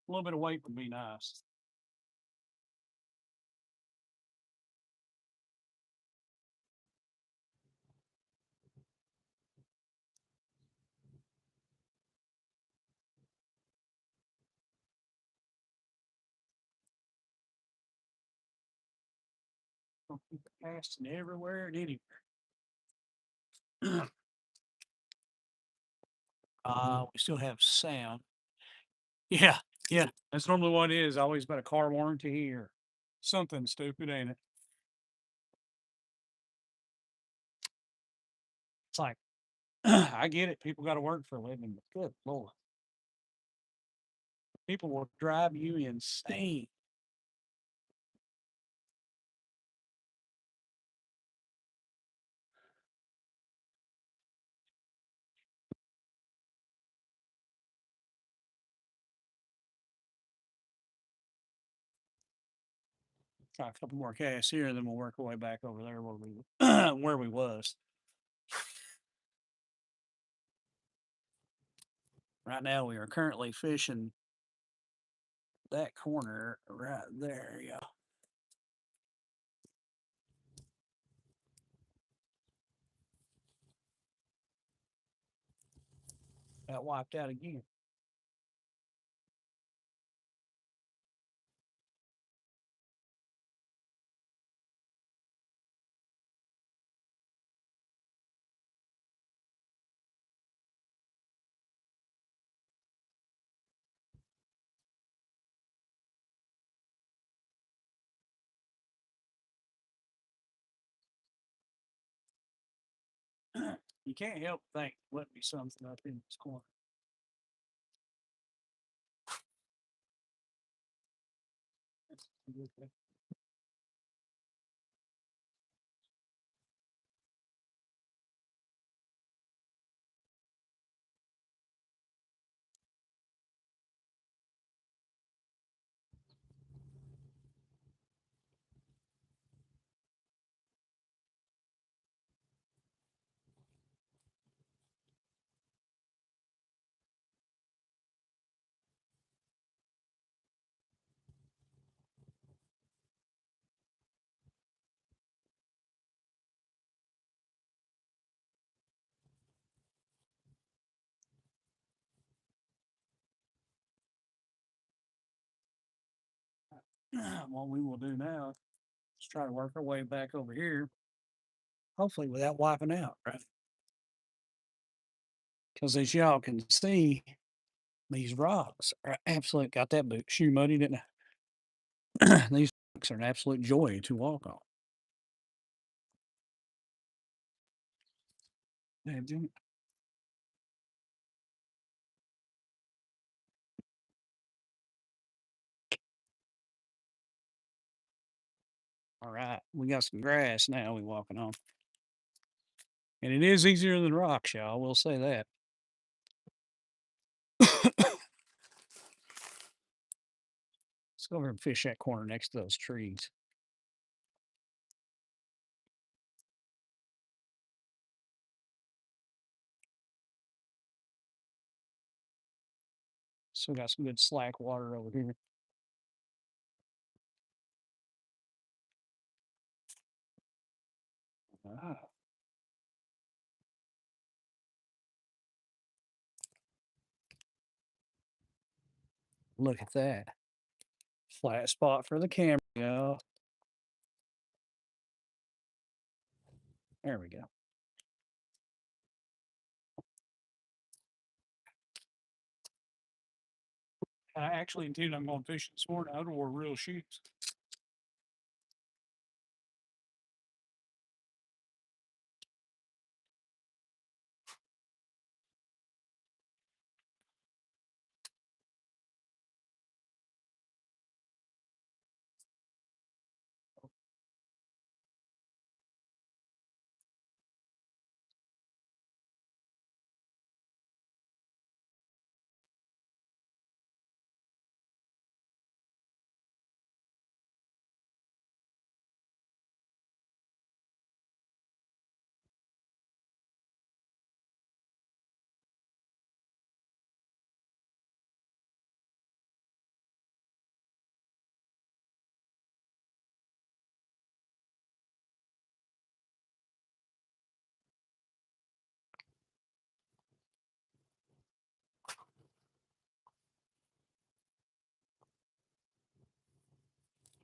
a little bit of weight would be nice. Gonna keep it casting everywhere and anywhere. We still have sound. Yeah, yeah. That's normally what it is. Always been a car warranty or something stupid, ain't it? It's like I get it. People got to work for a living, but good lord, people will drive you insane. Try a couple more casts here, and then we'll work our way back over there where we where we was. Right now, we are currently fishing that corner right there. Yeah. Got wiped out again. You can't help but think, let me something up in this corner. What we will do now is try to work our way back over here, hopefully without wiping out, right? Because as y'all can see, these rocks are absolute. Got that boot shoe muddy, didn't I? These rocks are an absolute joy to walk on. Imagine. All right, we got some grass now we walking on. And it is easier than rocks, y'all. I will say that. Let's go over and fish that corner next to those trees. Still got some good slack water over here. Ah, look at that. Flat spot for the camera. Go. There we go. I actually intend I'm going fishing this morning. I wore real shoes.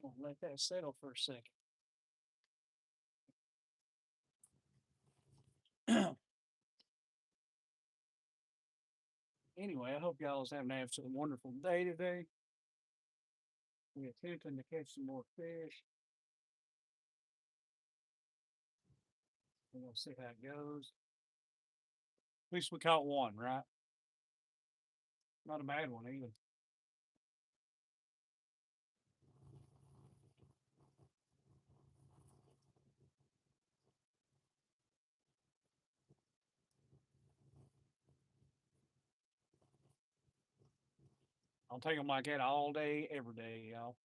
I'll let that settle for a second. Anyway, I hope y'all is having an absolutely wonderful day today. We're attempting to catch some more fish. We're gonna see how it goes. At least we caught one, right? Not a bad one either. I'll take them like that all day, every day, y'all.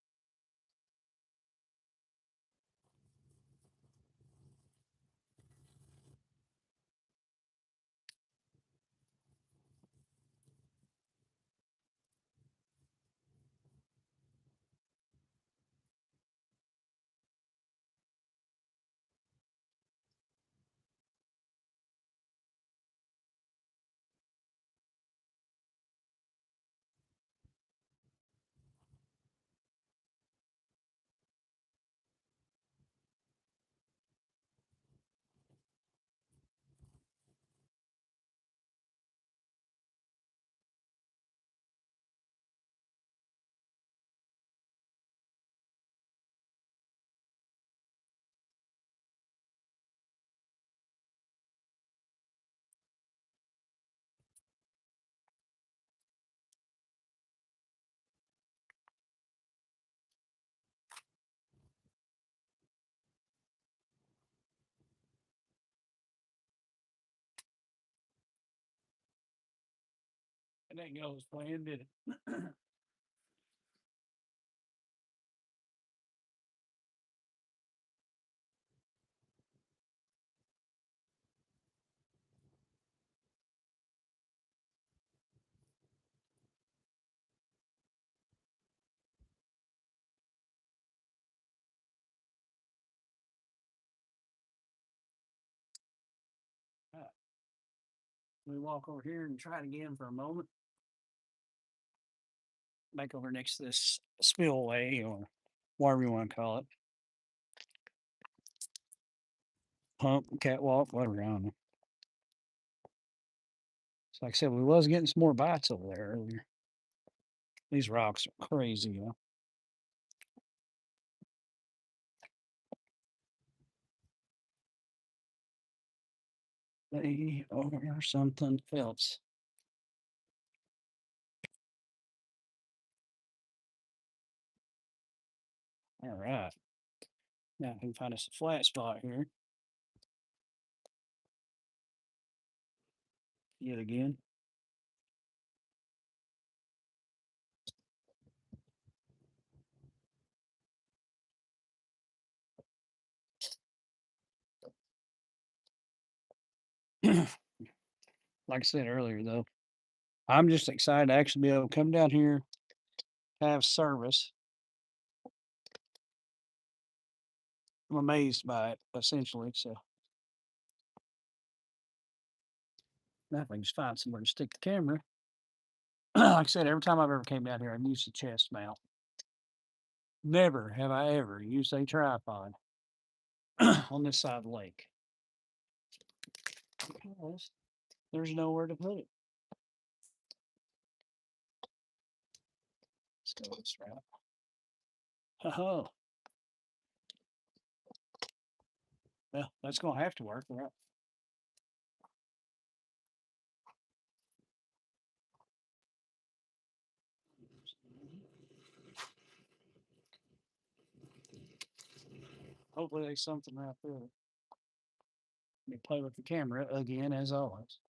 That didn't go as planned, did it? We walk over here and try it again for a moment. Back over next to this spillway or whatever you want to call it. Pump, catwalk, whatever. I don't know. So like I said, we was getting some more bites over there earlier. These rocks are crazy, you know. They are something else. All right. Now I can find us a flat spot here. Yet again. Like I said earlier, though, I'm just excited to actually be able to come down here, have service. I'm amazed by it, essentially. So now if I can just find somewhere to stick the camera. Like I said, every time I've ever came down here, I've used a chest mount. Never have I ever used a tripod on this side of the lake because there's nowhere to put it. Let's go this route. Oh, well, that's going to have to work, right? Hopefully, there's something right there. Let me play with the camera again, as always.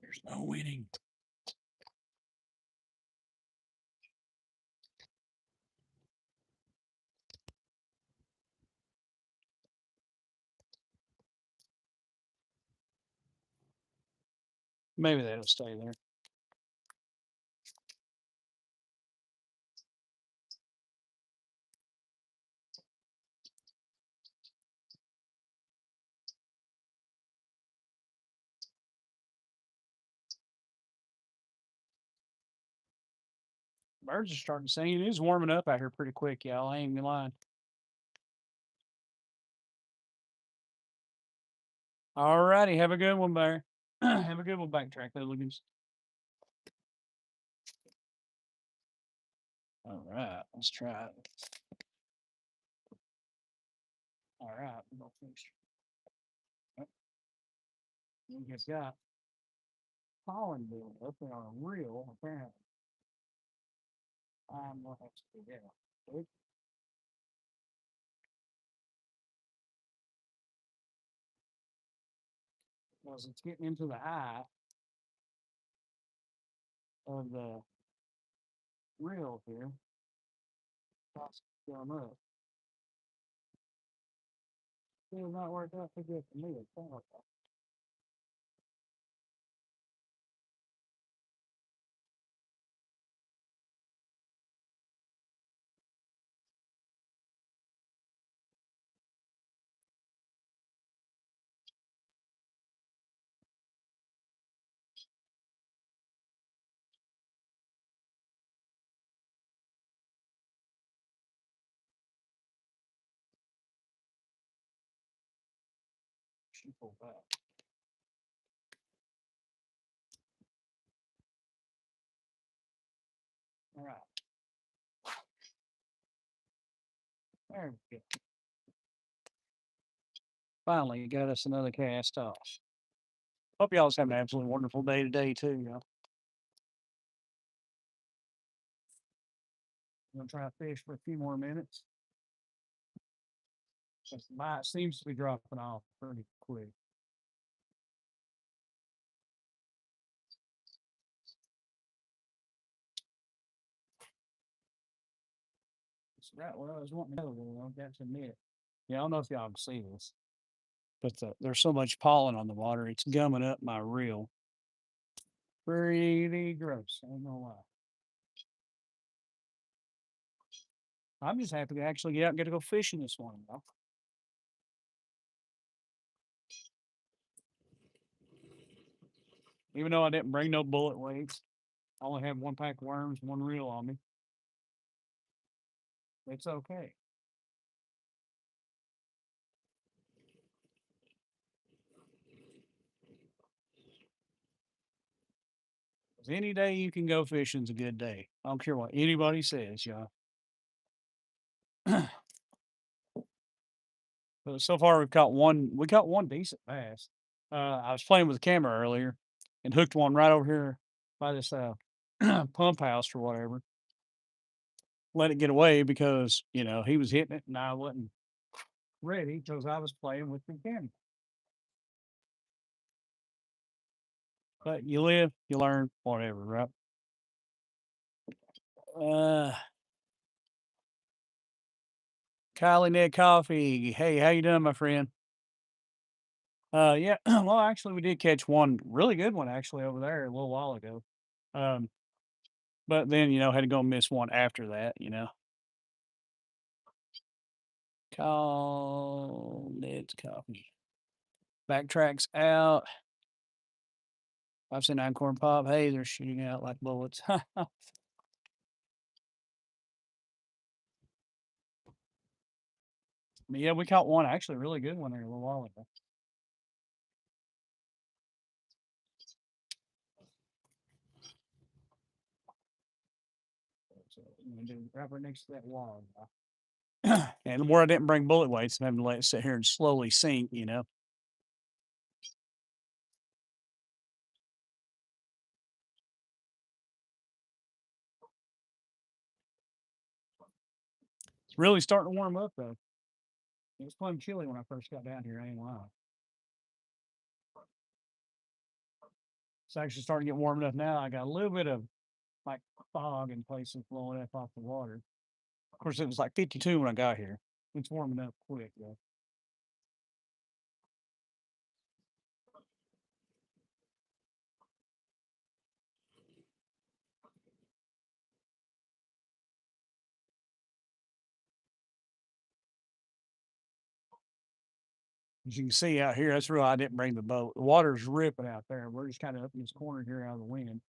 There's no winning. Maybe that'll stay there. Birds are starting to sing. It is warming up out here pretty quick, y'all. I ain't gonna lie. All righty. Have a good one, Bear. Have a good one, Backtrack Hooligans. All right. Let's try it. All right. We'll finish. Oh, we just got pollen build up in our reel, apparently. I'm going to have to do that. Because it's getting into the eye of the reel here. It's going up. Still not worked out too good for me. It's kind of she pulled back. All right. There we go. Finally, got us another cast off. Hope y'all's having an absolutely wonderful day today, too, y'all. I'm gonna try to fish for a few more minutes. The bite seems to be dropping off pretty quick. It's right where I was wanting to go. I've got to admit. Yeah, I don't know if y'all can see this, but there's so much pollen on the water, it's gumming up my reel. Pretty gross. I don't know why. I'm just happy to actually get out and get to go fishing this morning, though. Even though I didn't bring no bullet weights, I only have one pack of worms, one reel on me. It's okay. 'Cause any day you can go fishing's a good day. I don't care what anybody says, y'all. But so far we've caught one. We caught one decent bass. I was playing with the camera earlier and hooked one right over here by this pump house or whatever. Let it get away because he was hitting it and I wasn't ready because I was playing with the camera. But you live, you learn, whatever, right? Uh, Kylie Ned Coffee. Hey, how you doing, my friend? Yeah. Well, actually, we did catch one really good one actually over there a little while ago. Um, but then had to go miss one after that. Call Ned's Coffee. Backtracks out. I've seen nine corn pop. Hey, they're shooting out like bullets. But yeah, we caught one actually really good one there a little while ago. So I'm gonna do right there next to that wall. And the more I didn't bring bullet weights, I'm having to let it sit here and slowly sink. It's really starting to warm up though. It was plumb chilly when I first got down here. I ain't lying. It's actually starting to get warm enough now. I got a little bit of like fog in places blowing up off the water. Of course, it was like 52 when I got here. It's warming up quick though. As you can see out here, that's real. I didn't bring the boat. The water's ripping out there. We're just kind of up in this corner here out of the wind.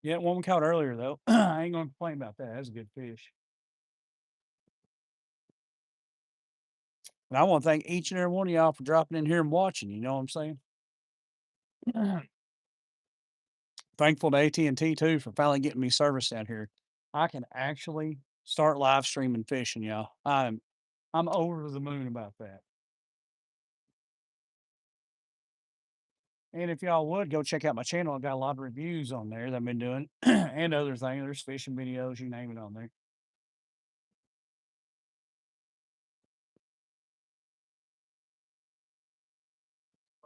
Yeah, one we caught earlier though. I ain't gonna complain about that. That's a good fish. And I want to thank each and every one of y'all for dropping in here and watching. You know what I'm saying? Thankful to AT&T too for finally getting me service down here. I can actually start live streaming fishing, y'all. I'm over the moon about that. And if y'all would go check out my channel, I got a lot of reviews on there that I've been doing and other things. There's fishing videos, you name it on there.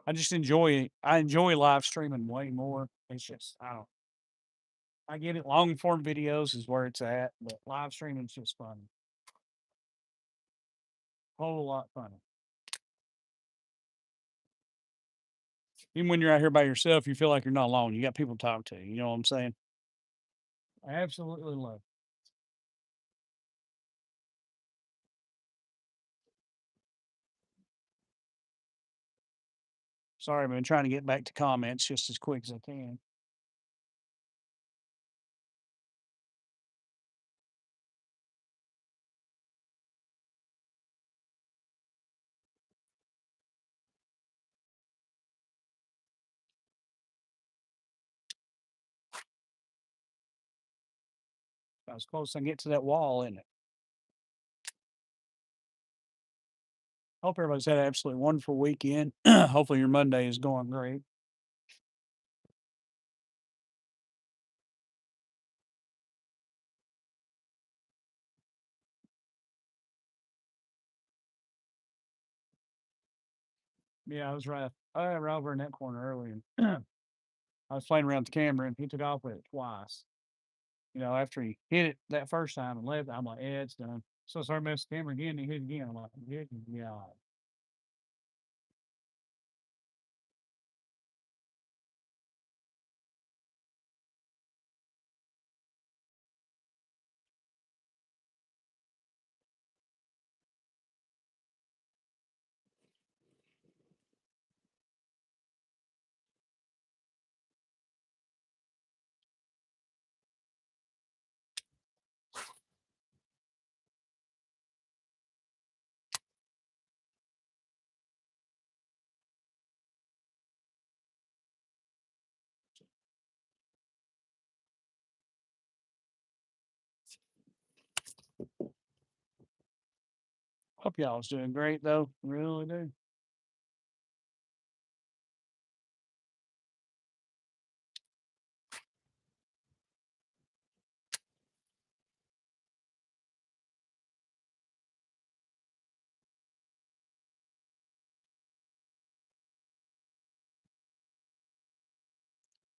I enjoy live streaming way more. It's just I get it. Long form videos is where it's at, but live streaming's just fun. Whole lot funny. Even when you're out here by yourself, you feel like you're not alone. You got people to talk to. You know what I'm saying? I absolutely love. Sorry, I've been trying to get back to comments just as quick as I can. About as close as I can get to that wall, isn't it? Hope everybody's had an absolutely wonderful weekend. Hopefully your Monday is going great. Yeah, I was right over in that corner earlier. I was playing around with the camera and he took off with it twice. You know, after he hit it that first time and left, I'm like, yeah, it's done. So I started messing with the camera again and he hit it again. I'm like, yeah. Hope y'all was doing great though. Really do.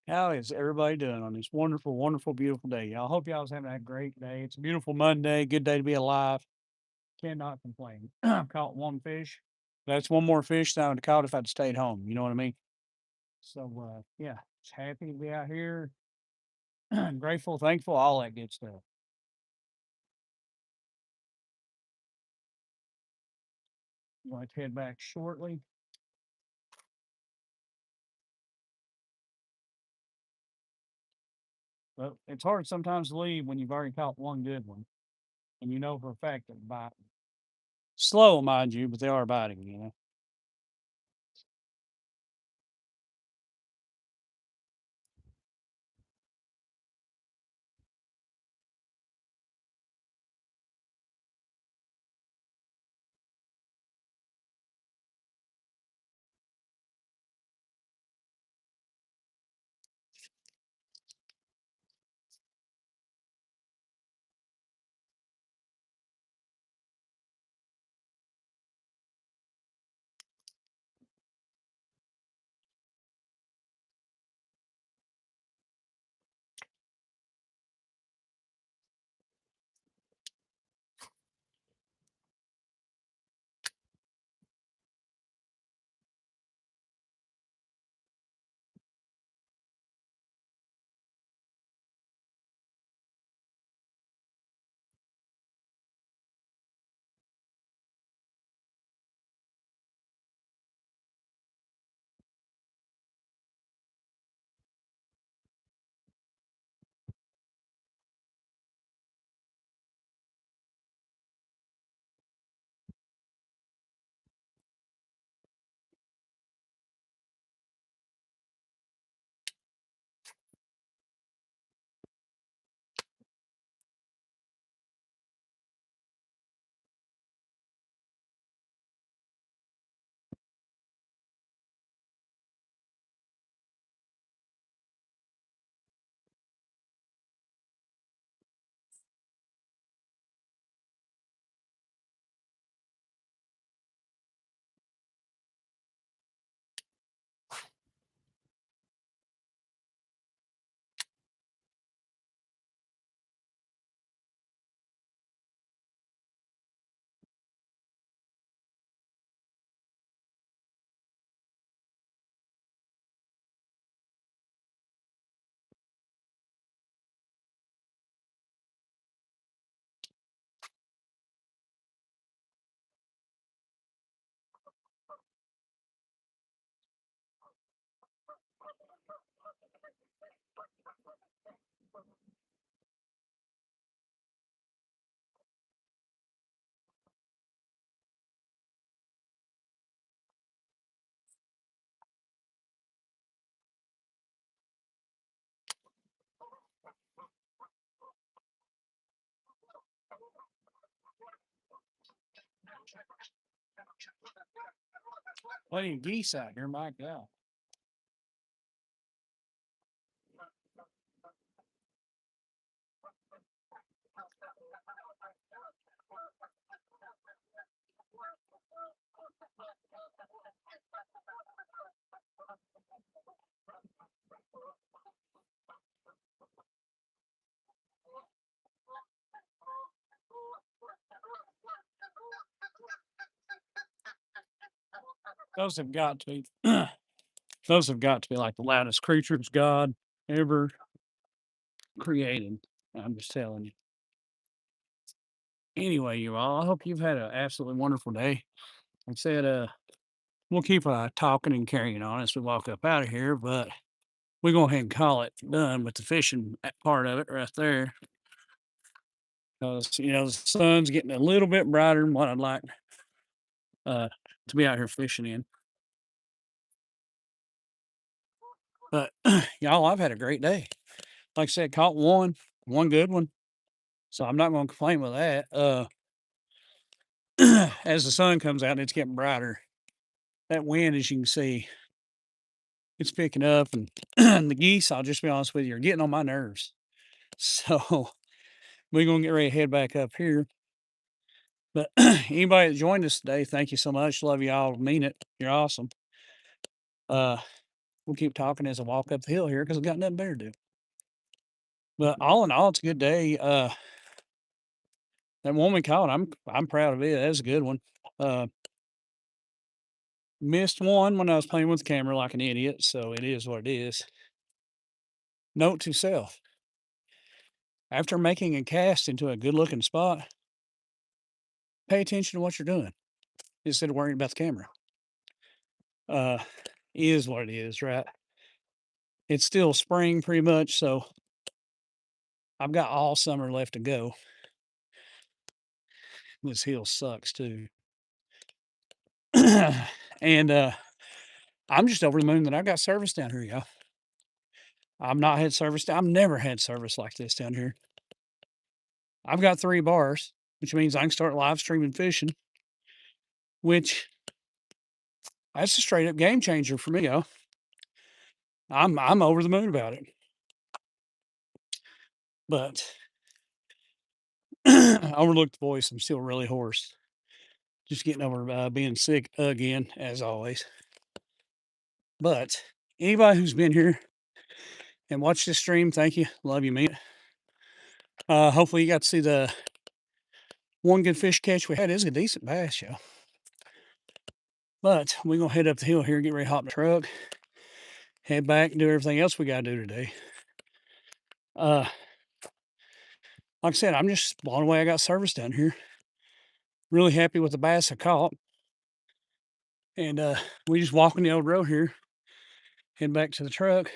How is everybody doing on this wonderful, wonderful, beautiful day? Y'all hope y'all was having a great day. It's a beautiful Monday, good day to be alive. Cannot complain. Caught one fish. That's one more fish than I would have caught if I'd stayed home. You know what I mean? So yeah, just happy to be out here. Grateful, thankful, all that good stuff. Going to head back shortly. But it's hard sometimes to leave when you've already caught one good one and you know for a fact that biting. Slow, mind you, but they are biting, you know. Plenty of geese out here, my God. Those have got to be those have got to be like the loudest creatures God ever created. I'm just telling you. Anyway, you all, I hope you've had an absolutely wonderful day. Like I said, we'll keep talking and carrying on as we walk up out of here, but we go ahead and call it done with the fishing part of it right there. Because the sun's getting a little bit brighter than what I'd like uh, to be out here fishing in. But y'all, I've had a great day. Like I said, caught one good one. So I'm not going to complain with that. As the sun comes out and it's getting brighter, that wind, as you can see, it's picking up, and the geese, I'll just be honest with you, are getting on my nerves. So we're gonna get ready to head back up here. But anybody that joined us today, thank you so much. Love you all. Mean it. You're awesome. Uh, we'll keep talking as I walk up the hill here because I've got nothing better to do. But all in all, it's a good day. That one we caught, I'm proud of it. That's a good one. Uh, Missed one when I was playing with the camera like an idiot, so it is what it is. Note to self: after making a cast into a good looking spot, pay attention to what you're doing instead of worrying about the camera. Uh, is what it is, right? It's still spring pretty much, so I've got all summer left to go. This hill sucks too. And I'm just over the moon that I got service down here, y'all. I've never had service like this down here. I've got 3 bars, which means I can start live streaming fishing, which that's a straight up game changer for me, y'all. I'm over the moon about it. But I overlooked the voice. I'm still really hoarse. Just getting over being sick again, as always. But anybody who's been here and watched this stream, thank you. Love you, man. Hopefully you got to see the one good fish catch we had. It's a decent bass, y'all. But we're gonna head up the hill here, get ready to hop in the truck, head back and do everything else we gotta do today. Uh like I said, I'm just blown away I got service down here. Really happy with the bass I caught. And we just walking the old road here, head back to the truck.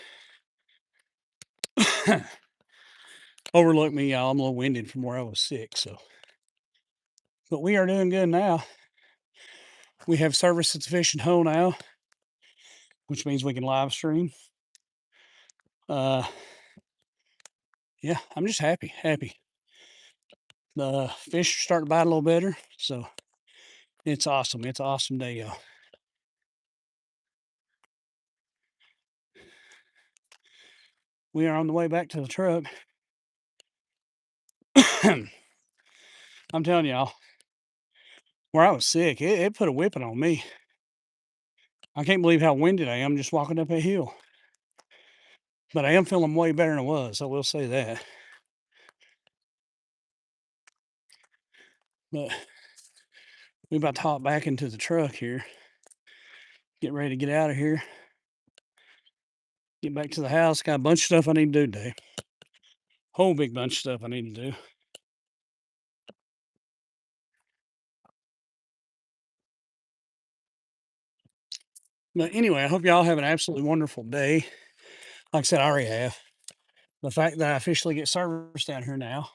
Overlook me, y'all. I'm a little winded from where I was sick, so but we are doing good now. We have service at the fishing hole now, which means we can live stream. Uh yeah, I'm just happy. The fish are starting to bite a little better, so it's awesome. It's an awesome day, y'all. We are on the way back to the truck. I'm telling y'all, where I was sick, it put a whipping on me. I can't believe how winded I am just walking up a hill. But I am feeling way better than I was. I will say that. But we about to hop back into the truck here. Get ready to get out of here. Get back to the house. Got a bunch of stuff I need to do today. Whole big bunch of stuff I need to do. But anyway, I hope y'all have an absolutely wonderful day. Like I said, I already have. The fact that I officially get service down here now.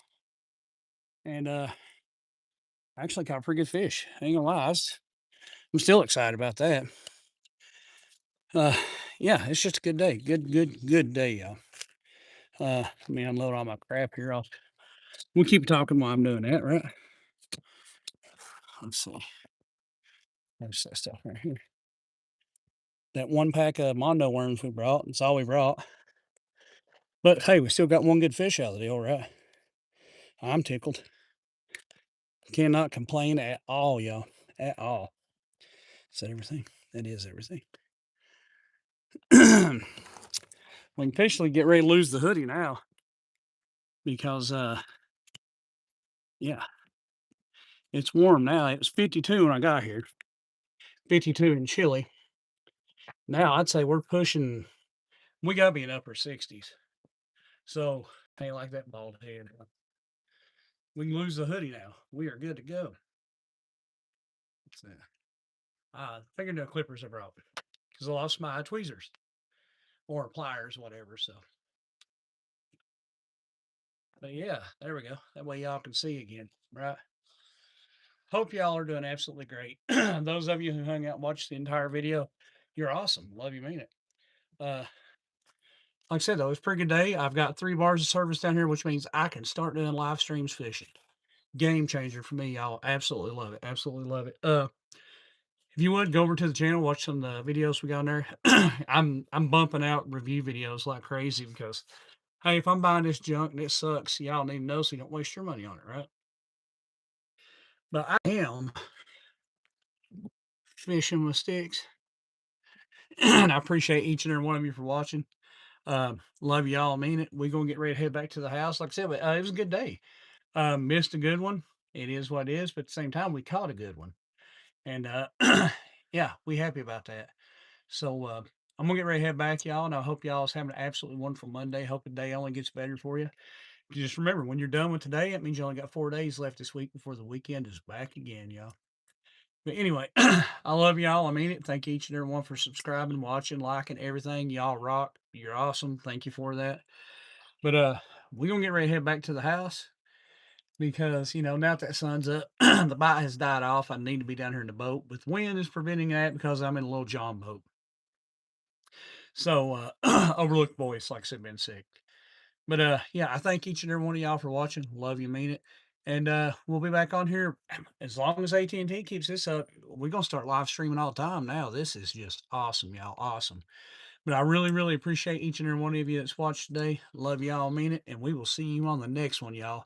And I actually caught a pretty good fish. Ain't gonna lie. I'm still excited about that. Uh yeah, it's just a good day. Good day, y'all. Let me unload all my crap here. We'll keep talking while I'm doing that, right? Let's see. There's that stuff right here. that one pack of Mondo worms we brought. It's all we brought. But hey, we still got one good fish out of the deal, right? I'm tickled. Cannot complain at all, y'all. At all. Is that everything? That is everything. We can officially get ready to lose the hoodie now. Because yeah, it's warm now. It was 52 when I got here. 52 in Chile. Now I'd say we're pushing, we gotta be in upper 60s. So ain't like that bald head. We can lose the hoodie now. We are good to go. What's that? Fingernail clippers I brought because I lost my tweezers or pliers, whatever. So, but yeah, there we go. That way y'all can see again, right? Hope y'all are doing absolutely great. Those of you who hung out and watched the entire video, you're awesome. Love you, mean it. Like I said, though, it's a pretty good day. I've got 3 bars of service down here, which means I can start doing live streams fishing. Game changer for me, y'all. Absolutely love it. Absolutely love it. If you would go over to the channel, watch some of the videos we got on there. I'm bumping out review videos like crazy because hey, if I'm buying this junk and it sucks, y'all need to know so you don't waste your money on it, right? But I am fishing with sticks. And I appreciate each and every one of you for watching. Love y'all. I mean it. We're gonna get ready to head back to the house. Like I said, but it was a good day. Missed a good one. It is what it is, but at the same time, we caught a good one. And yeah, we happy about that. So I'm gonna get ready to head back, y'all, and I hope y'all is having an absolutely wonderful Monday. Hope the day only gets better for you. Just remember, when you're done with today, it means you only got 4 days left this week before the weekend is back again, y'all. But anyway, I love y'all. I mean it. Thank each and every one for subscribing, watching, liking everything. Y'all rock. You're awesome. Thank you for that. But we're gonna get ready to head back to the house because now that sun's up, the bite has died off. I need to be down here in the boat, but the wind is preventing that because I'm in a little John boat. So overlooked voice, like I said, been sick. But yeah, I thank each and every one of y'all for watching. Love you, mean it. And we'll be back on here as long as AT&T keeps this up. We're gonna start live streaming all the time now. This is just awesome, y'all. Awesome. But I really, really appreciate each and every one of you that's watched today. Love y'all, mean it, and we will see you on the next one, y'all.